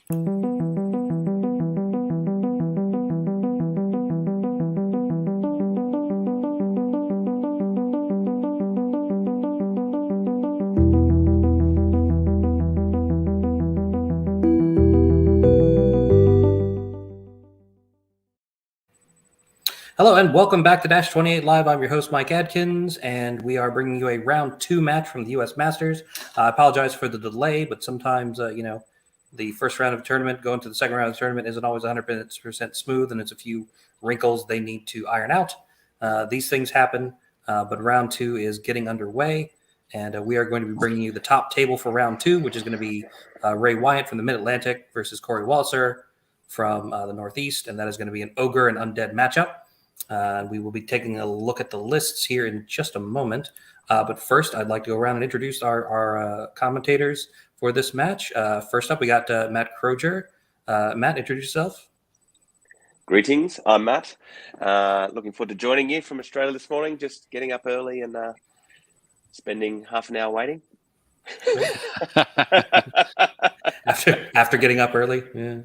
Hello and welcome back to Dash28 Live. I'm your host, Mike Adkins, and we are bringing you a round 2 match from the U.S. Masters. I apologize for the delay, but sometimes, the first round of the tournament going to the second round of the tournament isn't always 100% smooth, and it's a few wrinkles they need to iron out. These things happen, but round 2 is getting underway, and we are going to be bringing you the top table for round 2, which is going to be Ray Wyatt from the Mid-Atlantic versus Corey Walser from the Northeast, and that is going to be an Ogre and Undead matchup. We will be taking a look at the lists here in just a moment. But first, I'd like to go around and introduce our commentators for this match. First up, we got Matt Croger. Matt, introduce yourself. Greetings, I'm Matt. Looking forward to joining you from Australia this morning. Just getting up early and spending half an hour waiting. after getting up early, yeah.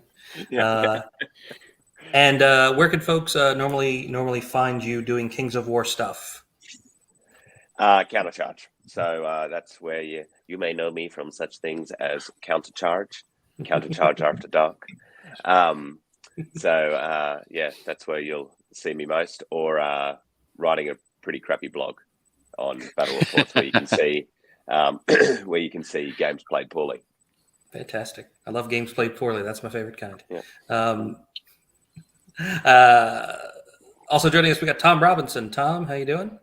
And where can folks normally find you doing Kings of War stuff? Countercharge. So that's where you may know me from such things as Countercharge After Dark. That's where you'll see me most, or writing a pretty crappy blog on Battle Reports where you can see games played poorly. Fantastic. I love games played poorly. That's my favorite kind. Yeah. Also joining us, we got Tom Robinson. Tom, how you doing?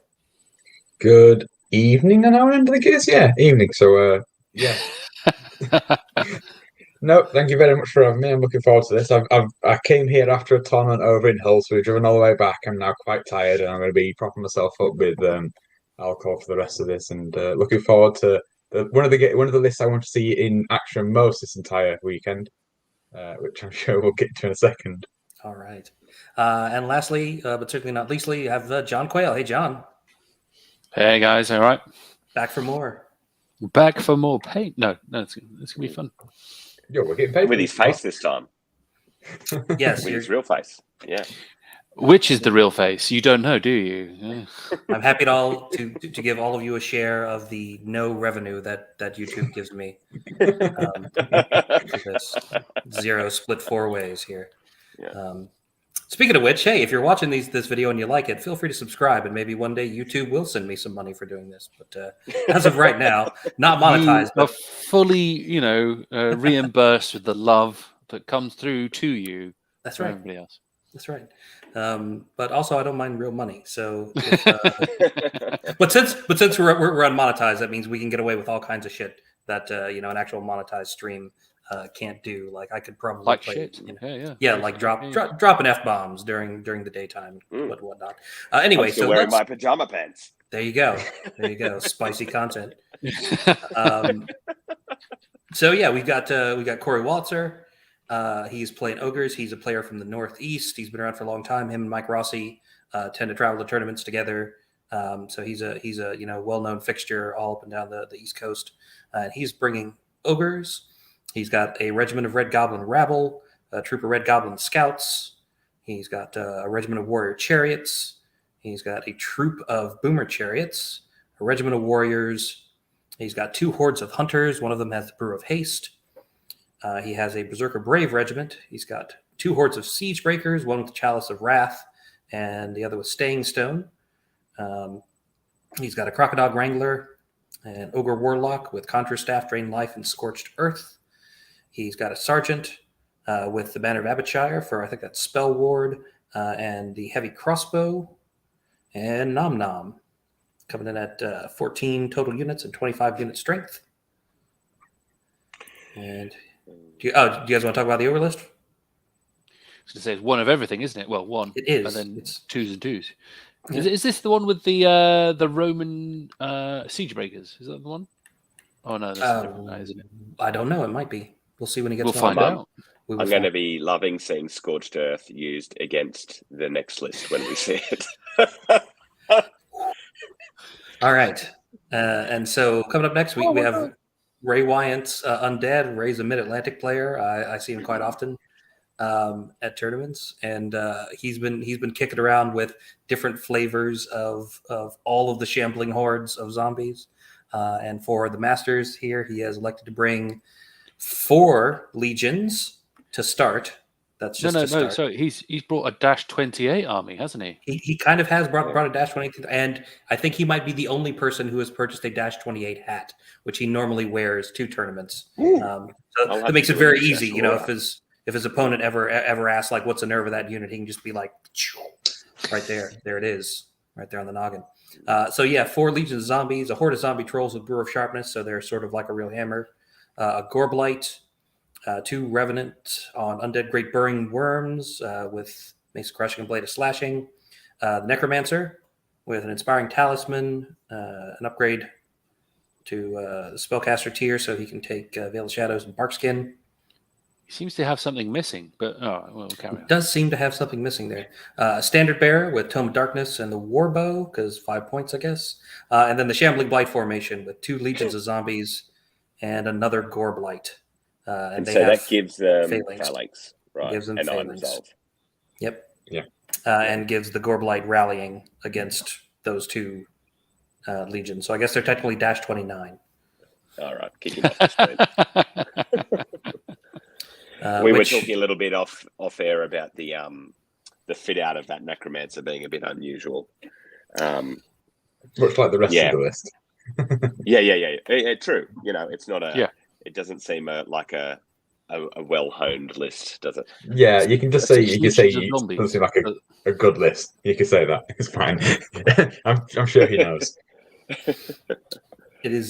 Good evening on our end, I guess. Yeah, evening. So, yeah. No, thank you very much for having me. I'm looking forward to this. I came here after a tournament over in Hull, so we've driven all the way back. I'm now quite tired, and I'm going to be propping myself up with alcohol for the rest of this. And looking forward to one of the lists I want to see in action most this entire weekend, which I'm sure we'll get to in a second. All right. And lastly, but certainly not leastly, you have John Quayle. Hey, John. Hey, guys. All right. Back for more. Back for more paint. No, it's going to be fun. Yo, we're getting paid with his face this time. Yes. With his real face. Yeah. Which is the real face? You don't know, do you? Yeah. I'm happy to give all of you a share of the no revenue that YouTube gives me. Because 0 split 4 ways here. Yeah. Speaking of which, hey, if you're watching this video and you like it, feel free to subscribe, and maybe one day YouTube will send me some money for doing this. But as of right now, not monetized. You are fully, reimbursed with the love that comes through to you. That's right. Everybody else. That's right. But also, I don't mind real money. So, but since we're unmonetized, that means we can get away with all kinds of shit that an actual monetized stream can't do. Like I could probably like play, shit. Like dropping F-bombs during the daytime, but whatnot. Anyway, so wearing my pajama pants. There you go. Spicy content. So yeah, we got Corey Walser. He's playing Ogres. He's a player from the Northeast. He's been around for a long time. Him and Mike Rossi tend to travel to tournaments together. So he's a well-known fixture all up and down the East Coast. And he's bringing Ogres. He's got a regiment of Red Goblin Rabble, a troop of Red Goblin Scouts. He's got a regiment of Warrior Chariots. He's got a troop of Boomer Chariots, a regiment of Warriors. He's got 2 hordes of Hunters. One of them has the Brew of Haste. He has a Berserker Brave regiment. He's got 2 hordes of Siege Breakers, one with the Chalice of Wrath and the other with Staying Stone. He's got a Crocodile Wrangler, an Ogre Warlock with Contra Staff, Drain Life, and Scorched Earth. He's got a Sergeant with the Banner of Abbottshire for, I think that's Spell Ward, and the Heavy Crossbow, and Nom Nom, coming in at 14 total units and 25 unit strength. And do you guys want to talk about the Ogre list? I was going to say it's one of everything, isn't it? Well, one. It is. But then it's 2s and 2s. Yeah. Is this the one with the Roman Siege Breakers? Is that the one? Oh, no, that's different, isn't it? I don't know. It might be. We'll see when he gets. We'll find out. I'm going to be loving seeing Scorched Earth used against the next list when we see it. All right. And so coming up next week, we have Ray Wyant's undead. Ray's a Mid-Atlantic player. I see him quite often at tournaments, and he's been kicking around with different flavors of all of the shambling hordes of zombies. And for the Masters here, he has elected to bring 4 legions to start. That's just no. to start. So he's brought a Dash28 army, hasn't he? He kind of has brought a Dash 28, and I think he might be the only person who has purchased a Dash 28 hat, which he normally wears to tournaments. So that makes it very easy. You know, if his opponent ever asks like, "What's the nerve of that unit?" he can just be like, right there. There it is, right there on the noggin. So yeah, 4 legions of zombies, a horde of zombie trolls with brew of sharpness, so they're sort of like a real hammer. A Gorblight, 2 Revenant on undead great burrowing worms with mace crushing and blade of slashing. The Necromancer with an inspiring talisman, an upgrade to the spellcaster tier, so he can take Veil of Shadows and Barkskin. He seems to have something missing, but we'll carry on. Does seem to have something missing there. Standard Bearer with Tome of Darkness and the Warbow, because 5 points, I guess. And then the Shambling Blight formation with 2 legions of zombies and another Gorblight. And so that gives them phalanx, right? Gives them and phalanx. unresolved. Yep. Yeah. And gives the Gorblight rallying against those 2 legions. So I guess they're technically Dash 29. All right, kicking off the screen. We were talking a little bit off air about the fit out of that Necromancer being a bit unusual. Much like the rest of the list. Yeah. True. You know, it's not a. Yeah. It doesn't seem like a well honed list, does it? Yeah, you can just say it zombies. doesn't seem like a good list. You can say that. It's fine. I'm sure he knows. It is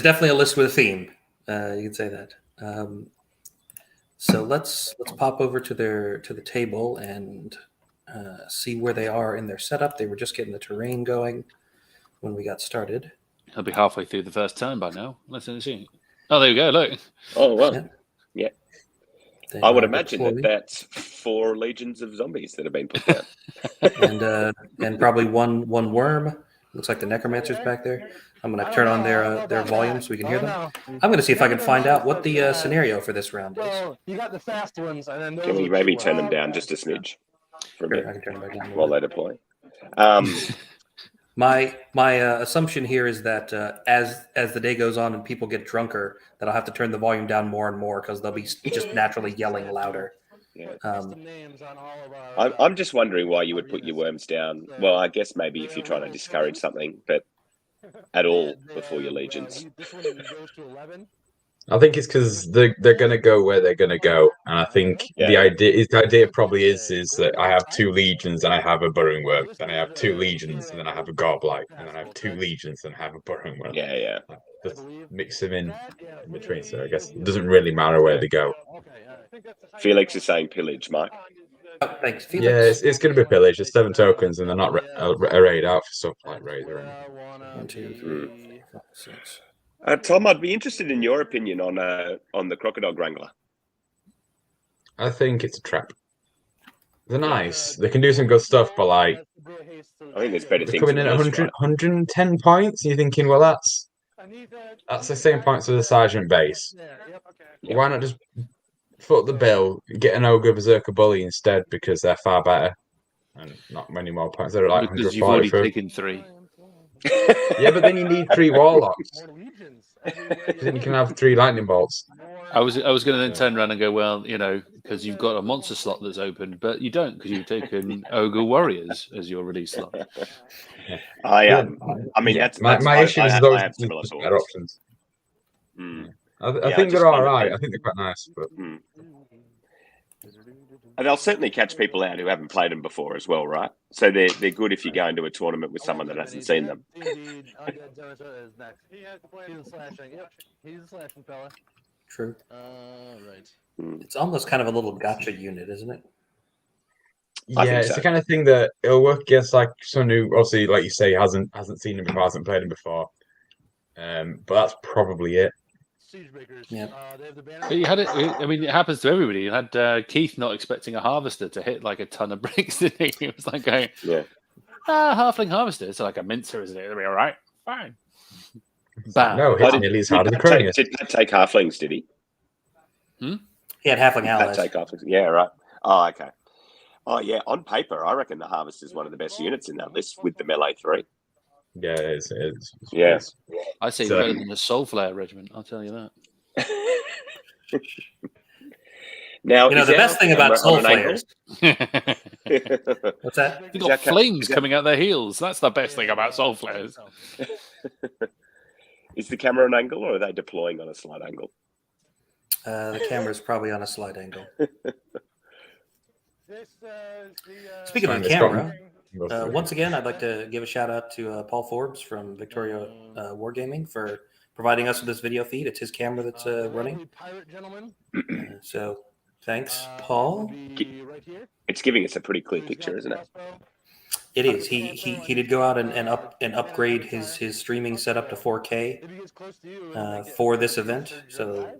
definitely a list with a theme. You can say that. So let's pop over to the table and see where they are in their setup. They were just getting the terrain going when we got started. He'll be halfway through the first turn by now. Let's see. Oh, there we go. Look. Oh well. Yeah. I would imagine that's 4 legions of zombies that have been put down, and probably one worm. Looks like the Necromancer's back there. I'm going to turn on their volume so we can hear them. I'm going to see if I can find out what the scenario for this round is. You got the fast ones, and then can we maybe turn them down just a smidge for a bit I can turn them back down while they deploy? My assumption here is that as the day goes on and people get drunker, that I'll have to turn the volume down more and more because they'll be just naturally yelling louder. Yeah. I'm just wondering why you would put your worms down. Well, I guess maybe if you're trying to discourage something, but at all before your legions. I think it's because they're going to go where they're going to go, and I think the idea probably is that I have 2 legions and I have a burrowing worm, then I have 2 legions and then I have a Gorblight, and then I have 2 legions and I have a burrowing worm. Yeah. Just mix them in between, so I guess it doesn't really matter where they go. Felix is saying pillage, Mike. Oh, thanks, Felix. Yeah, it's going to be pillage. There's 7 tokens, and they're not arrayed out for stuff like Razor. 1, 2, 3, 4, 6. Tom, I'd be interested in your opinion on the Crocodile Wrangler. I think it's a trap. They're nice. They can do some good stuff, but like, I think there's better things. Coming in at 110 points, and you're thinking, well, that's the same points as the Sergeant base. Why not just foot the bill, get an Ogre Berserker Bully instead, because they're far better and not many more points. They're like because you've already taken 3. Yeah, but then you need 3 Warlocks. Then you can have 3 Lightning Bolts. I was going to then turn around and go, well, you know, because you've got a monster slot that's open, but you don't because you've taken Ogre Warriors as your release slot. I mean, that's my issue is those better options. I think they're all right. I think they're quite nice, but. And they'll certainly catch people out who haven't played them before as well, right? So they're good if you go into a tournament with someone that hasn't seen them. He's a slashing fella. True. Right. It's almost kind of a little gotcha unit, isn't it? Yeah, it's the kind of thing that it'll work against like someone who obviously, like you say, hasn't seen him before, hasn't played him before. But that's probably it. Yeah. You had it. I mean, it happens to everybody. You had Keith not expecting a harvester to hit like a ton of bricks. Didn't he? He was like going, halfling harvester. It's like a mincer, isn't it? It'll be all right. Fine. Bam. No, it's nearly as hard as the Cronius. Did Pat take halflings, did he? He had halfling Did Pat allies. take halflings? Yeah, right. Oh, okay. Oh, yeah. On paper, I reckon the Harvest is one of the best units in that list with the melee 3. Yeah, it's Yeah. I say So- better than the Soulflare regiment. I'll tell you that. Now, You know, is the our best thing about camera soul on an angle? flares. What's that? They've Is got our flames coming out their heels. That's the best thing about soul flares. Is the camera on angle, or are they deploying on a slight angle? The camera's probably on a slight angle. This, Speaking of the It's got- camera, once again, I'd like to give a shout out to Paul Forbes from Victoria Wargaming for providing us with this video feed. It's his camera that's running. Pirate gentleman. So thanks, Paul. Right here. It's giving us a pretty clear picture, isn't it? It is. He did go out and upgrade his streaming setup to 4K for this event. So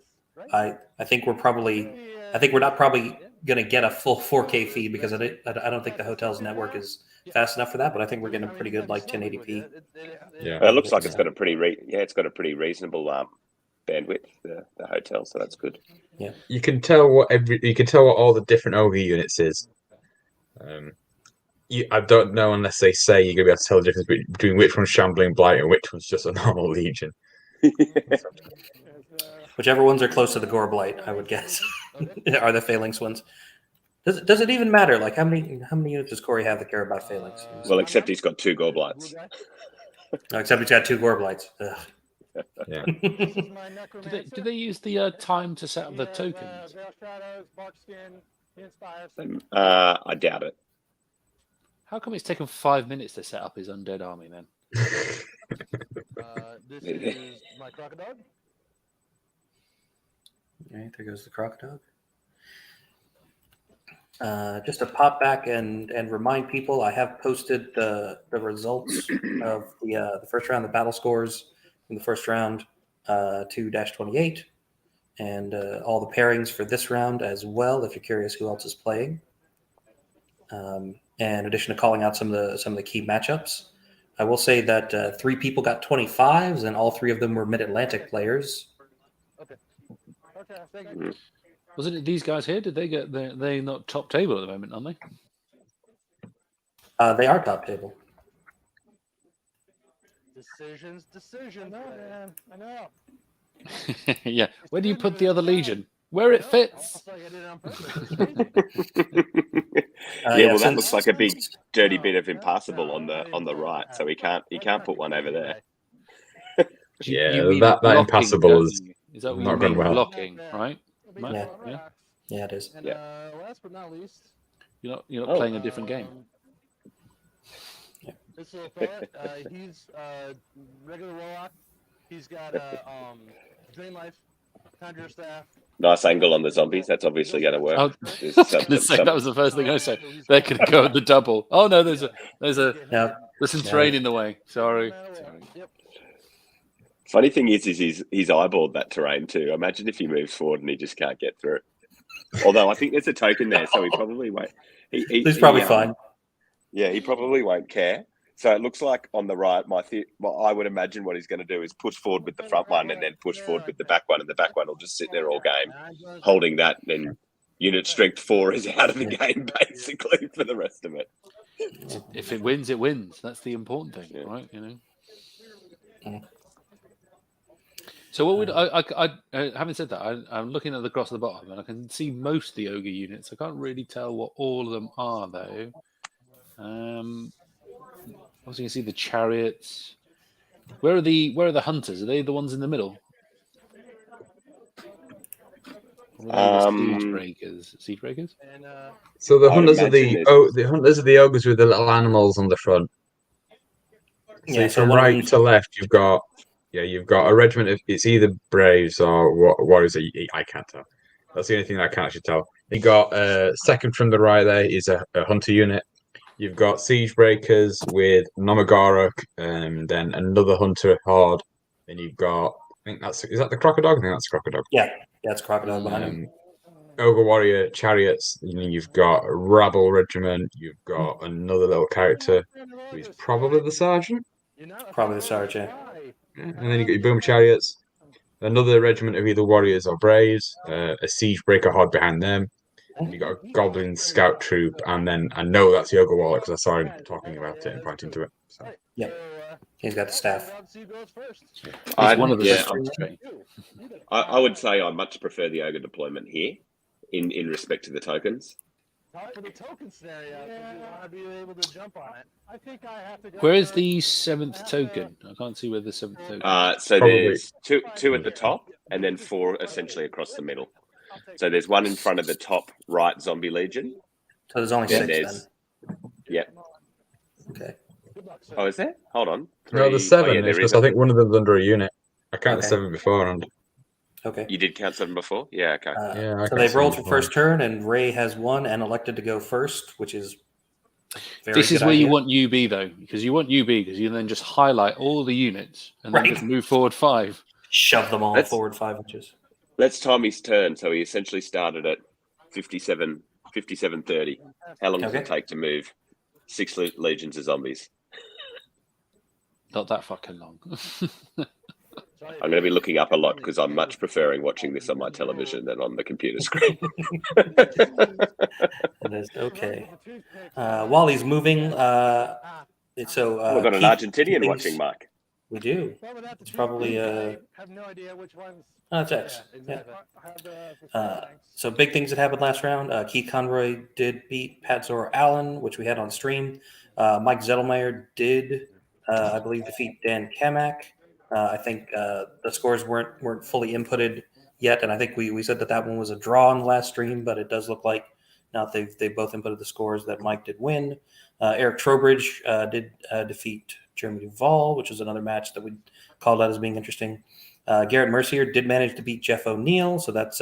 I think we're not probably going to get a full 4K feed because I don't think the hotel's network is fast enough for that. But I think we're getting a pretty good like 1080p. Yeah. It looks like it's got a pretty reasonable bandwidth, the hotel, so that's good. You can tell what all the different ogre units is. I don't know unless they say you're gonna be able to tell the difference between which one's Shambling Blight and which one's just a normal Legion. Whichever ones are close to the Gore Blight, I would guess, are the Phalanx ones. Does it even matter? Like how many units does Corey have that care about Phalanx? Well, except he's got 2 Goblights. No, except he's got 2 Gore Blights. Ugh. Yeah. Do they use the time to set up the tokens? I doubt it. How come it's taken 5 minutes to set up his undead army then? This is my crocodile. All right, there goes the crocodile. Just to pop back and remind people, I have posted the results of the first round, the battle scores from the first round to Dash28, and all the pairings for this round as well. If you're curious who else is playing, in addition to calling out some of the key matchups, I will say that 3 people got 25s, and all 3 of them were Mid-Atlantic players. Okay, thank you. Wasn't it these guys here? Did they get? They not top table at the moment, aren't they? They are top table. Decisions. Oh, man, I know. Yeah. Where do you put the other Legion? Where it fits. Almost like I did it on purpose. Well, that looks like a big dirty bit of impassable on the right, so he can't put one over there. Yeah, You mean that blocking, impassable don't is you? Is that what not you going mean? well. Blocking, right? Yeah. Yeah, it is. And last but not least, You're not playing a different game. this little fella, he's regular warlock. He's got Drain Life, Conjure Staff. Nice angle on the zombies. That's obviously going to work. I was going to say that was the first thing I said. They're going to go at the double. Oh no, there's some terrain in the way. Sorry. Yep. Funny thing is he's eyeballed that terrain too. Imagine if he moves forward and he just can't get through it. Although I think there's a token there, so he probably won't. He's probably fine. Yeah, he probably won't care. So it looks like on the right, I would imagine what he's going to do is push forward with the front one and then push forward with the back one, and the back one will just sit there all game, holding that. And unit strength 4 is out of the game basically for the rest of it. If it wins, it wins. That's the important thing, right? Yeah. So what would I having said that, I'm looking at the cross at the bottom, and I can see most of the ogre units. I can't really tell what all of them are though. Obviously, you can see the chariots. Where are the hunters? Are they the ones in the middle? Or are they the siege breakers? And So the I'd hunters are imagine the hunters are the ogres with the little animals on the front. So Yeah, so from one of right them's- to left, you've got a regiment of it's either Braves or what is it? I can't tell. That's the only thing that I can actually tell. You got second from the right there is a hunter unit. You've got siege breakers with Nomagorok, and then another hunter horde. Then you've got is that the crocodile? I think that's the crocodile. Yeah, it's crocodile behind him. Ogre warrior chariots. You've got a rabble regiment. You've got another little character who's probably the sergeant. Probably the sergeant. And then you got your boom chariots, another regiment of either warriors or braves, a siege breaker horde behind them. And you got a goblin scout troop, and then I know that's Yoga Warlock because I saw him talking about it and pointing to it. So. Yeah, he's got the staff. He's one of the yeah, systems tree. I would say I much prefer the ogre deployment here, in respect to the tokens. For the token scenario, you want to be able to jump on it. I think I have to go. Where is the 7th token? I can't see where the 7th token is. So Probably. there's two at the top, and then 4 essentially across the middle. So there's one in front of the top right zombie legion. So there's only Then 6 there's then. Okay. Oh, is there? Hold on. No, the 7 is because I think one of them's under a unit. I counted Okay. 7 beforehand. Okay. You did count 7 before? Yeah, okay. Yeah, I so got they've rolled for some first turn, and Ray has won and elected to go first, which is very This is good where you idea. want UB though, because you want UB because you then just highlight all the units and then Right. just move forward 5. Shove them all Let's- forward 5 inches. Let's time his turn. So he essentially started at 57:30. How long does Okay. it take to move 6 legions of zombies? Not that fucking long. I'm going to be looking up a lot because I'm much preferring watching this on my television than on the computer screen. Okay. While he's moving, We've got an Keith, Argentinian things- watching, Mark. We do. It's probably have no idea which ones. it's X. Yeah, Yeah. So big things that happened last round. Keith Conroy did beat Pat Zora Allen, which we had on stream. Mike Zettelmeyer did, I believe, defeat Dan Kamak. I think the scores weren't fully inputted yet, and I think we said that one was a draw on the last stream, but it does look like now that they've both inputted the scores that Mike did win. Eric Trowbridge did defeat Jeremy Duvall, which was another match that we called out as being interesting. Garrett Mercier did manage to beat Jeff O'Neill, so that's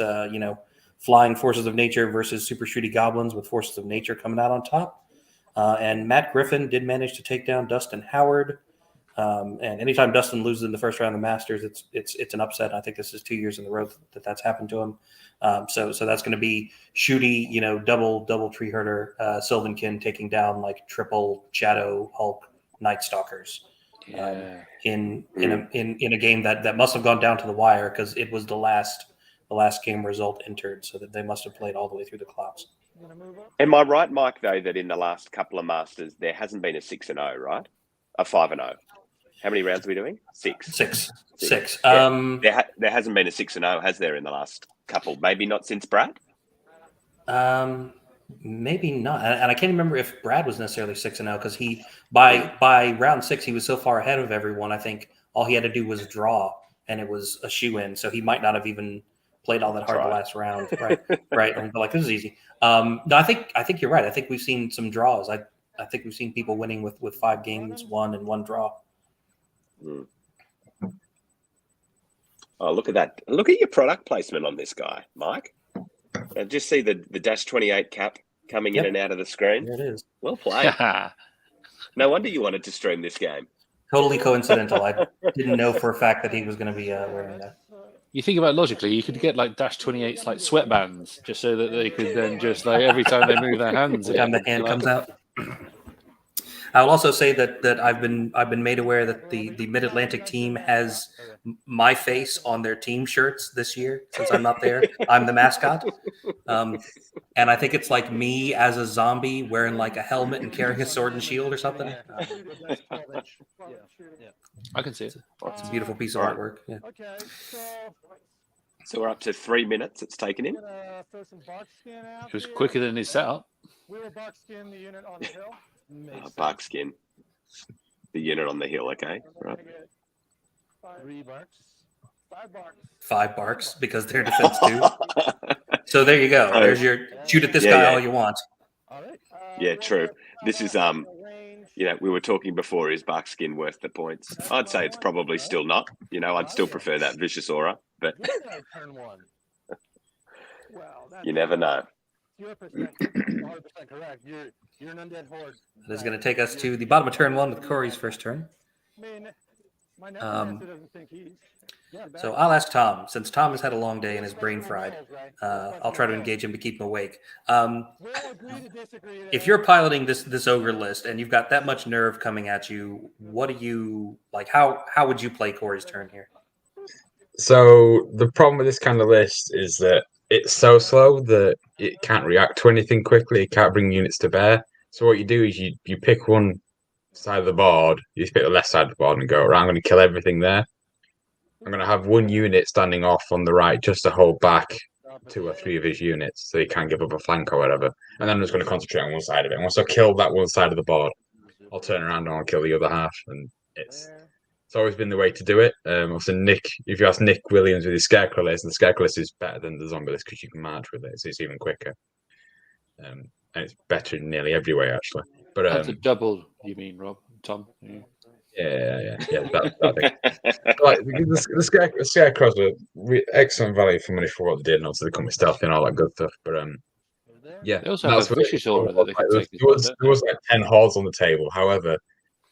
flying forces of nature versus super shooty goblins with forces of nature coming out on top. And Matt Griffin did manage to take down Dustin Howard. And anytime Dustin loses in the first round of the Masters, it's an upset. I think this is 2 years in a row that's happened to him. So that's going to be shooty, double tree herder, Sylvankin taking down like triple Shadow Hulk Night Stalkers. Yeah. In a game that must have gone down to the wire because it was the last game result entered, so that they must have played all the way through the clocks. Am I right, Mike, though, that in the last couple of Masters, there hasn't been a 6-0, right? A 5-0. How many rounds are we doing? 6. Six. Yeah. There hasn't been a 6-0, has there, in the last couple? Maybe not since Brad? Maybe not. And I can't remember if Brad was necessarily 6-0 because he by round 6 he was so far ahead of everyone. I think all he had to do was draw, and it was a shoe-in. So he might not have even played all that hard the last round. Right. Right. And like, this is easy. No, I think you're right. I think we've seen some draws. I think we've seen people winning with 5 games won and 1 draw. Mm. Oh, look at that. Look at your product placement on this guy, Mike. Just see the Dash28 cap coming in and out of the screen. There it is. Well played. No wonder you wanted to stream this game. Totally coincidental. I didn't know for a fact that he was going to be wearing that. You think about it logically, you could get like Dash28's like sweatbands just so that they could then just like every time they move their hands. Every time the hand comes out. I will also say that I've been made aware that the Mid-Atlantic team has my face on their team shirts this year since I'm not there. I'm the mascot. And I think it's like me as a zombie wearing like a helmet and carrying a sword and shield or something. I can see it. It's a beautiful piece of artwork. Yeah. Okay, So we're up to 3 minutes. It's taken him. throw some bark skin out. It was quicker than his setup. We will bark skin the unit on the hill. Barkskin. The unit on the hill, okay. Right. 3 barks. 5 barks. 5 barks because they're defense 2. So there you go. There's your shoot at this guy all you want. All right. Yeah, true. This is we were talking before, is Barkskin worth the points? I'd say it's probably still not. I'd still prefer that Vicious Aura, but Turn 1. Well, you never know. You're 100% correct. You're an undead horde. That is going to take us to the bottom of turn 1 with Corey's first turn. I mean, My necromancer doesn't think he's. So I'll ask Tom, since Tom has had a long day and his brain fried. I'll try to engage him to keep him awake. We'll agree to disagree. If you're piloting this ogre list and you've got that much nerve coming at you, what do you like? How would you play Corey's turn here? So the problem with this kind of list is that it's so slow that it can't react to anything quickly. It can't bring units to bear. So what you do is you pick one side of the board, you pick the left side of the board and go, right, I'm going to kill everything there. I'm going to have one unit standing off on the right just to hold back 2 or 3 of his units so he can't give up a flank or whatever. And then I'm just going to concentrate on one side of it. And once I kill that one side of the board, I'll turn around and I'll kill the other half. And it's always been the way to do it. Also, if you ask Nick Williams with his Scarecrow list, the Scarecrow list is better than the Zombie list because you can march with it, so it's even quicker. And it's better in nearly every way, actually. But That's a double, you mean, Rob? Tom? Yeah. That thing. Like the Scarecrows are excellent value for money for what they did, and also they come with stealth and all that good stuff. But yeah, They also have a vicious aura that they can take as well. There was like 10 hordes on the table. However,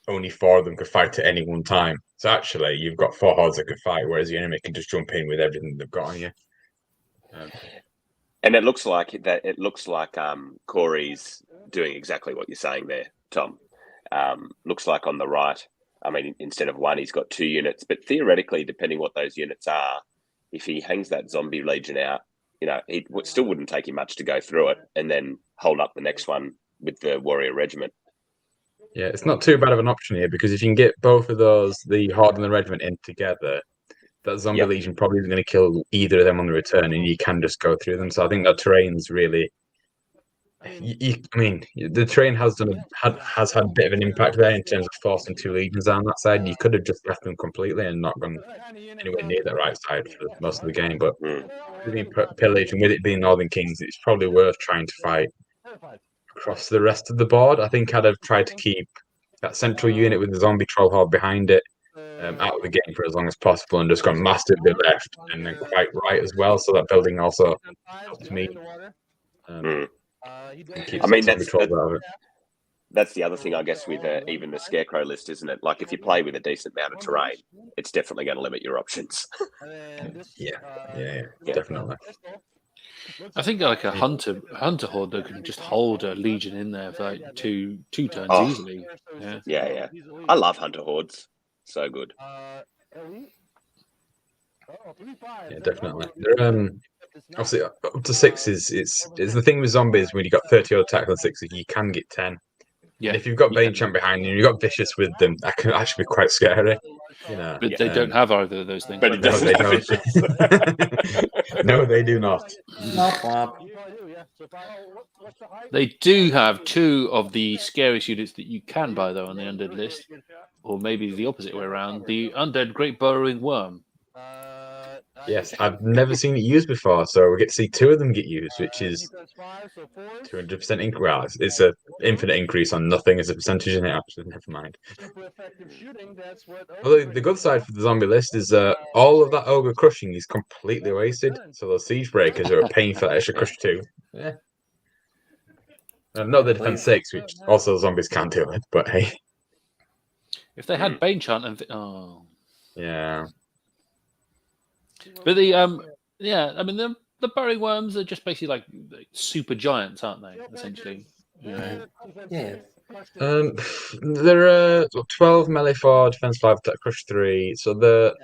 only 4 of them could fight at any one time. So actually, you've got 4 hordes that could fight, whereas the enemy can just jump in with everything they've got on you. And it looks like Corey's doing exactly what you're saying there, Tom. Looks like on the right, I mean, instead of 1, he's got 2 units. But theoretically, depending what those units are, if he hangs that zombie legion out, it still wouldn't take him much to go through it and then hold up the next one with the warrior regiment. Yeah, it's not too bad of an option here because if you can get both of those, the Horde and the Regiment, in together, that Zombie Legion probably isn't going to kill either of them on the return, and you can just go through them. So I think that terrain's really. The terrain has had a bit of an impact there in terms of forcing 2 legions down that side. You could have just left them completely and not gone anywhere near the right side for most of the game. But with being pillaged and with it being Northern Kings, it's probably worth trying to fight across the rest of the board. I think I'd have tried to keep that central unit with the zombie troll horde behind it out of the game for as long as possible and just gone massively left and then quite right as well. So that building also helps me. I mean, that's the other thing, I guess, with even the Scarecrow list, isn't it? Like, if you play with a decent amount of terrain, it's definitely going to limit your options. Yeah, definitely. I think like a hunter horde that can just hold a legion in there for like two turns easily. Yeah. I love hunter hordes. So good. Yeah, definitely. They're obviously up to 6 is it's the thing with zombies when you got 30 attack on 6, you can get 10. Yeah. And if you've got Banechant behind you, and you've got Vicious with them, that can actually be quite scary. But they don't have either of those things. But no, they don't. No, they do not. They do have 2 of the scariest units that you can buy, though, on the undead list. Or maybe the opposite way around. The undead Great Burrowing Worm. Yes, I've never seen it used before, so we get to see 2 of them get used, which is 200% increase. Well, it's an infinite increase on nothing as a percentage in it, actually. Never mind. Although the good side for the zombie list is all of that ogre crushing is completely wasted, so those siege breakers are paying for that extra crush too. Yeah. Not the defense 6, which also zombies can't deal with, but hey. If they had Banechant and yeah. But the burrowing worms are just basically like super giants, aren't they? Essentially. Yeah. They're 12 melee 4, defense 5, attack crush 3. So they're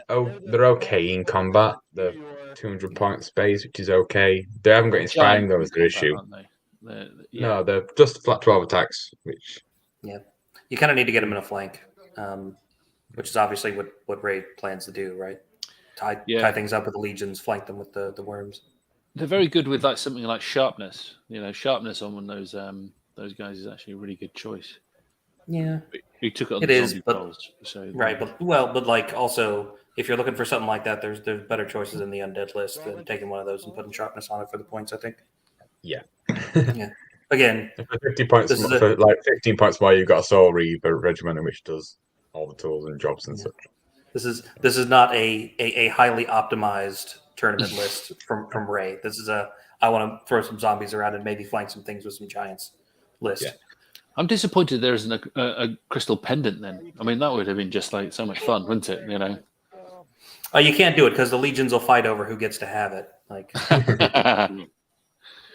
okay in combat. They're 200 point space, which is okay. They haven't got inspiring though, is their issue. No, they're just flat 12 attacks, which you kind of need to get them in a flank, which is obviously what Ray plans to do, right? Tie things up with the legions, flank them with the worms. They're very good with like something like sharpness. Sharpness on one of those guys is actually a really good choice. Yeah, he took it on it the is, zombie but rolls, so right, but like also if you're looking for something like that, there's better choices in the undead list than taking one of those and putting sharpness on it for the points. I think. Yeah. Again, for 50 points, for like 15 points more, you've got a Soul Reaver regiment which does all the tools and jobs and such. This is not a highly optimized tournament list from Ray. This is I want to throw some zombies around and maybe flank some things with some giants list. I'm disappointed there isn't a crystal pendant then. I mean, that would have been just like so much fun, wouldn't it? You know. Oh, you can't do it because the legions will fight over who gets to have it. Like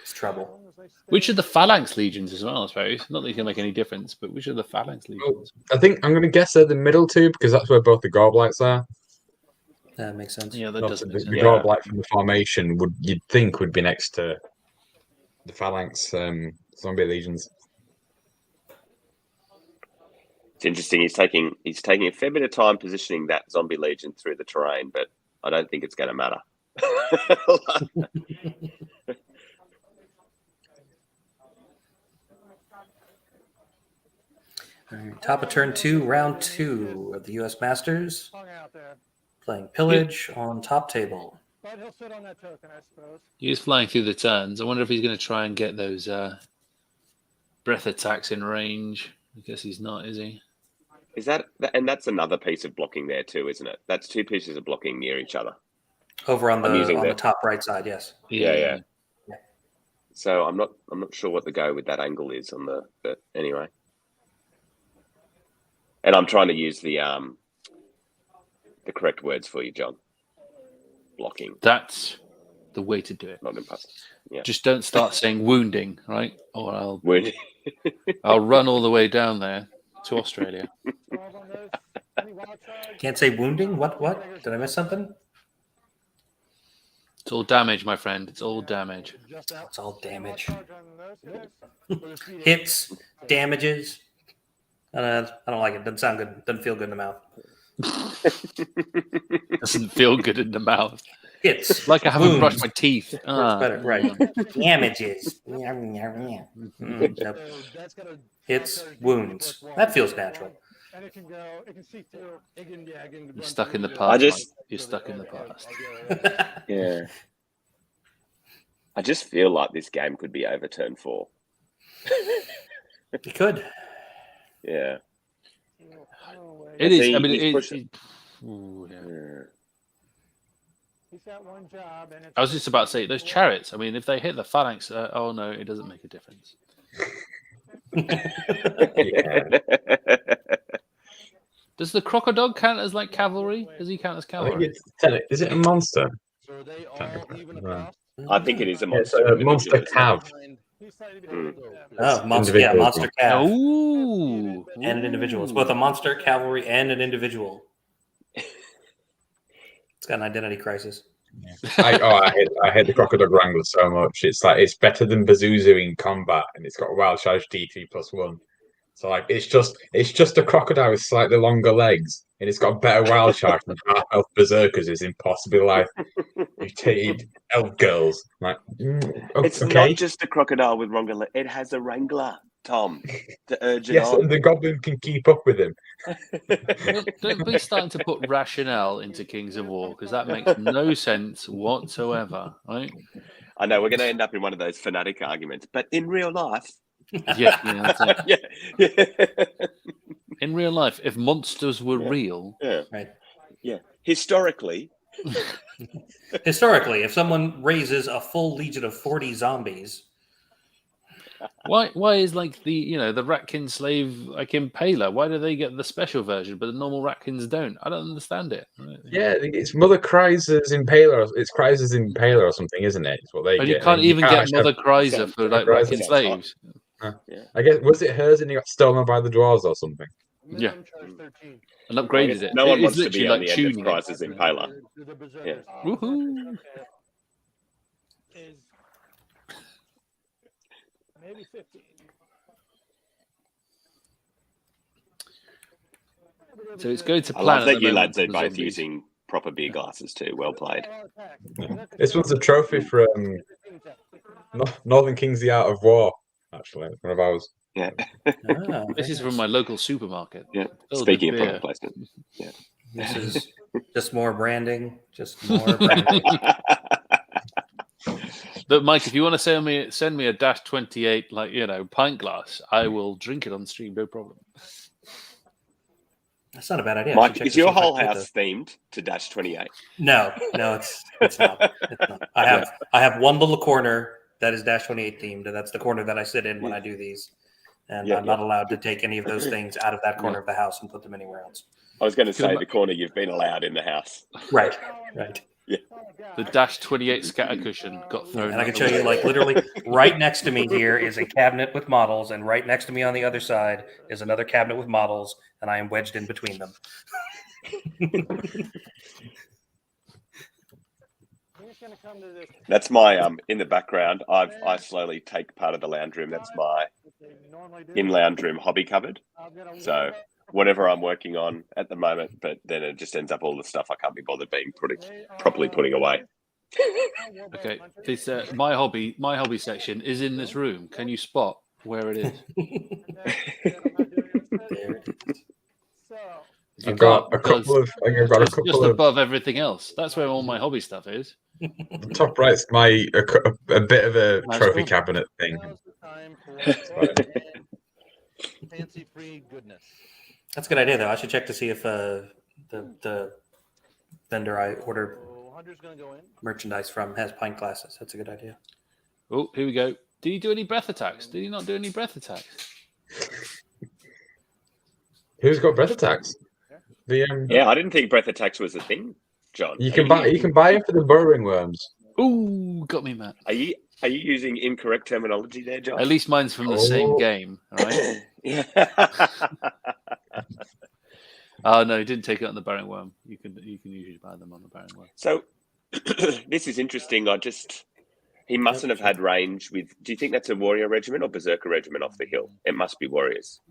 it's trouble. Which are the phalanx legions as well, I suppose? Not that it can make any difference, but which are the phalanx legions? I think I'm going to guess they're the middle two because that's where both the Gorblights are. That makes sense. Yeah, that Not does the, make sense. the Gorblight from the formation you'd think would be next to the phalanx zombie legions. It's interesting. He's taking a fair bit of time positioning that zombie legion through the terrain, but I don't think it's going to matter. All right, top of turn 2, round 2 of the U.S. Masters. Hung out there. Playing Pillage on top table. But he'll sit on that token, I suppose. He's flying through the turns. I wonder if he's going to try and get those breath attacks in range. I guess he's not, is he? Is that and that's another piece of blocking there too, isn't it? That's two pieces of blocking near each other. Over on I'm using the that. top right side, yes. Yeah. So I'm not sure what the go with that angle is on but anyway. And I'm trying to use the correct words for you, John. Blocking. That's the way to do it. Not impossible. Yeah. Just don't start saying wounding, right? Or I'll Wounding. I'll run all the way down there to Australia. 12 on those. Any wild charge? Can't say wounding? What? Did I miss something? It's all damage, my friend. It's all damage. Just out. It's all damage. Wild charge on those. Yes. With a speed of- Hits, damages. I don't like it. Doesn't sound good. Doesn't feel good in the mouth. Doesn't feel good in the mouth. Hits. Like I haven't wounds. brushed my teeth. Works better, right? Damages. So that's got a Hits, wild charge wounds. plus That one. feels natural. And it can go. It can see through. It can. Yeah. It can You're run stuck in the through past. just- Mike. You're stuck in the past. Yeah. I just feel like this game could be over turn 4. You could. Yeah. It See, is. I mean, he's it, pushing. ooh, yeah. Yeah. He's got one job, and it's I was just about to say those chariots. I mean, if they hit the phalanx, oh no, it doesn't make a difference. Yeah. Does the crocodile count as like cavalry? Does he count as I think cavalry? is it a monster? So are they all even across? I think it is a It's monster. a monster cav. He's slightly Hmm. behind. Oh, monster. Yeah, Individuals. monster cav. Ooh, And an individual. It's both a monster, cavalry, and an individual. It's got an identity crisis. I hate the Crocodile Wrangler so much. It's like it's better than Bazuzu in combat, and it's got a wild charge DT +1. So like it's just a crocodile with slightly longer legs, and it's got better wild charge than half elf berserkers is in possibly like mutated elf girls. Like It's okay, not just a crocodile with wrangler. It has a wrangler, Tom, to urge it yes, on. and the goblin can keep up with him. Don't be starting to put rationale into Kings of War because that makes no sense whatsoever, right? I know we're going to end up in one of those fanatic arguments, but in real life, Yeah, that's it. yeah. In real life, if monsters were real, Right. Yeah. Historically, Historically, if someone raises a full legion of 40 zombies, why is like the Ratkin slave like Impaler? Why do they get the special version but the normal Ratkins don't? I don't understand it. Yeah, it's Mother Crysa's Impaler. It's Crysa's Impaler or something, isn't it? It's what they And get. you can't even get actually Mother Chrysler sounds- for like Chrysler Ratkin sounds slaves. I guess was it hers and he got stolen by the dwarves or something? Minimum charge 13. And I upgraded guess it. no one It's wants to literally be on like the end of tuning it. Crisis Impaler. The berserkers. Yeah. Woohoo! Okay. Is maybe 15. So it's going to I plan. love at that the you moment lads for are the both zombies. using proper beer glasses too. Well played. This one's a trophy from Northern Kings: The Art of War. Actually, it's one of ours. Yeah. ah, This is from my local supermarket. Yeah. Filled Speaking with of beer. product placement. this is just more branding. Just more branding. But Mike, if you want to send me a Dash28 pint glass, I will drink it on stream, no problem. That's not a bad idea. I Mike, should check is to your see if I whole can get house themed to Dash28? No, it's not. It's not. I have one little corner that is Dash 28 themed, and that's the corner that I sit in when I do these. and Yeah, I'm not allowed to take any of those things out of that corner of the house and put them anywhere else. I was going to say the corner you've been allowed in the house. Right. The Dash28 scatter cushion got thrown. And I out can the show you, window. like, literally right next to me here is a cabinet with models, and right next to me on the other side is another cabinet with models, and I am wedged in between them. That's my in the background. I slowly take part of the lounge room. That's my in lounge room hobby cupboard. So whatever I'm working on at the moment, but then it just ends up all the stuff I can't be bothered properly putting away. Okay, this my hobby section is in this room. Can you spot where it is? There it is. You I've got can't, a couple of. I've got a just couple of. above everything else. That's where all my hobby stuff is. The top right's a bit of a That's trophy cool. cabinet thing. Now's the time for fancy-free goodness. That's a good idea, though. I should check to see if the vendor I ordered So Hunter's gonna go in. merchandise from has pint glasses. That's a good idea. Oh, here we go. Did he do any breath attacks? Did he not do any breath attacks? Who's got breath attacks? The Yeah, I didn't think breath attacks was a thing, John. you can buy them for the burrowing worms. Ooh, got me, Matt. Are you using incorrect terminology there, John? At least mine's from the same game, all right? Yeah. Oh no, he didn't take it on the Baron Worm. You can usually buy them on the Baron Worm. So this is interesting. He mustn't have had range with. Do you think that's a warrior regiment or berserker regiment off the hill? It must be warriors.